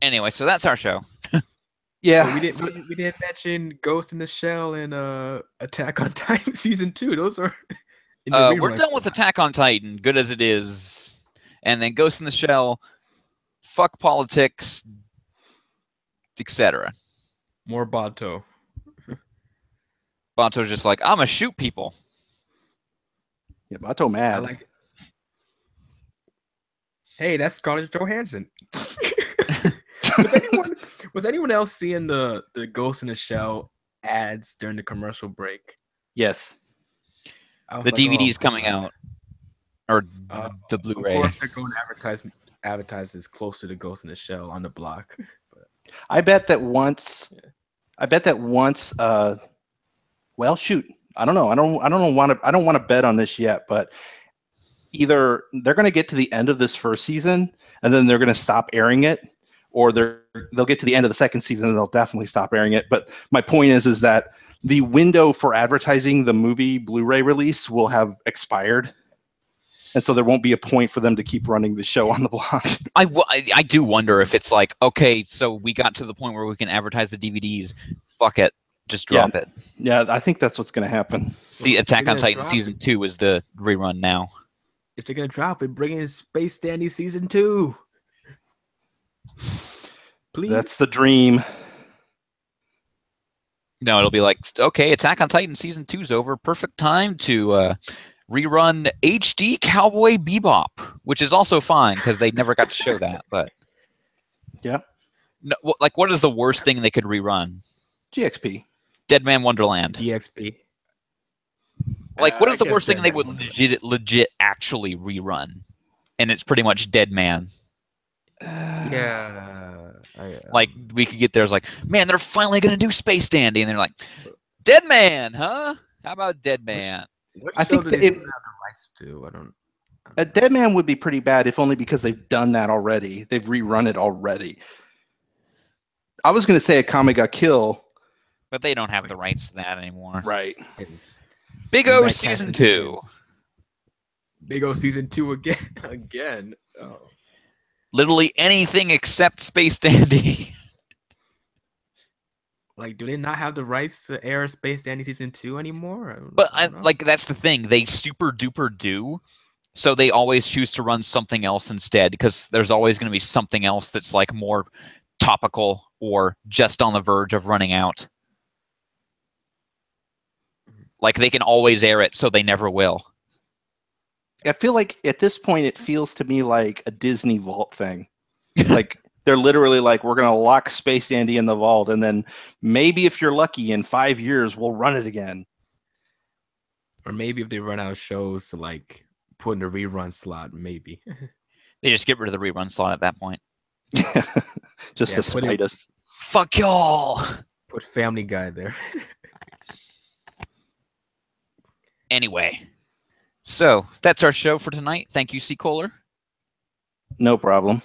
Anyway, so that's our show. Yeah, well, we didn't mention Ghost in the Shell and Attack on Titan season 2. Those are we're done with Attack on Titan, good as it is, and then Ghost in the Shell, fuck politics, etc. More Bato. Bato's just like, "I'm gonna shoot people." Yeah, Bato mad. I like it. Hey, that's Scarlett Johansson. Was anyone else seeing the Ghost in the Shell ads during the commercial break? Yes. The DVD's coming out, or the Blu-ray. Of course, they're going to advertise this close to the Ghost in the Shell on the block. I bet that once I bet that once. Well, shoot. I don't know. I don't want to bet on this yet, but either they're going to get to the end of this first season and then they're going to stop airing it, or they'll get to the end of the second season and they'll definitely stop airing it. But my point is that the window for advertising the movie Blu-ray release will have expired. And so there won't be a point for them to keep running the show on the blog. I do wonder if it's like, okay, so we got to the point where we can advertise the DVDs. Fuck it. Just drop it. Yeah, I think that's what's going to happen. See, Attack on Titan Season 2 is the rerun now. If they're going to drop it, bring in Space Dandy Season 2. Please. That's the dream. No, it'll be like, okay, Attack on Titan Season 2's over. Perfect time to rerun HD Cowboy Bebop, which is also fine because they never got to show that. But yeah, no, like, what is the worst thing they could rerun? GXP, Dead Man Wonderland. GXP. Like, what is the worst thing they would legit actually rerun? And it's pretty much Dead Man. Yeah. Like, we could get there as like, man, they're finally gonna do Space Dandy, and they're like, Dead Man, huh? How about Dead Man? I think that have the rights to. I don't. A Dead Man would be pretty bad, if only because they've done that already. They've rerun it already. I was going to say a Kame ga Kill, but they don't have the rights to that anymore. Right. Big O Season 2. Big O Season 2 again. Oh. Literally anything except Space Dandy. Like, do they not have the rights to air Space Dandy Season 2 anymore? But like, that's the thing. They super duper do. So they always choose to run something else instead, because there's always going to be something else that's like more topical or just on the verge of running out. Like, they can always air it, so they never will. I feel like at this point it feels to me like a Disney Vault thing. Like, they're literally like, we're going to lock Space Dandy in the vault, and then maybe if you're lucky in 5 years, we'll run it again. Or maybe if they run out of shows to like put in the rerun slot, maybe. They just get rid of the rerun slot at that point. Just to spite us. Fuck y'all! Put Family Guy there. Anyway, so that's our show for tonight. Thank you, C. Kohler. No problem.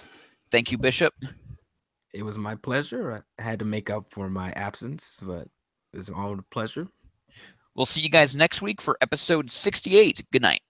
Thank you, Bishop. It was my pleasure. I had to make up for my absence, but it was all a pleasure. We'll see you guys next week for episode 68. Good night.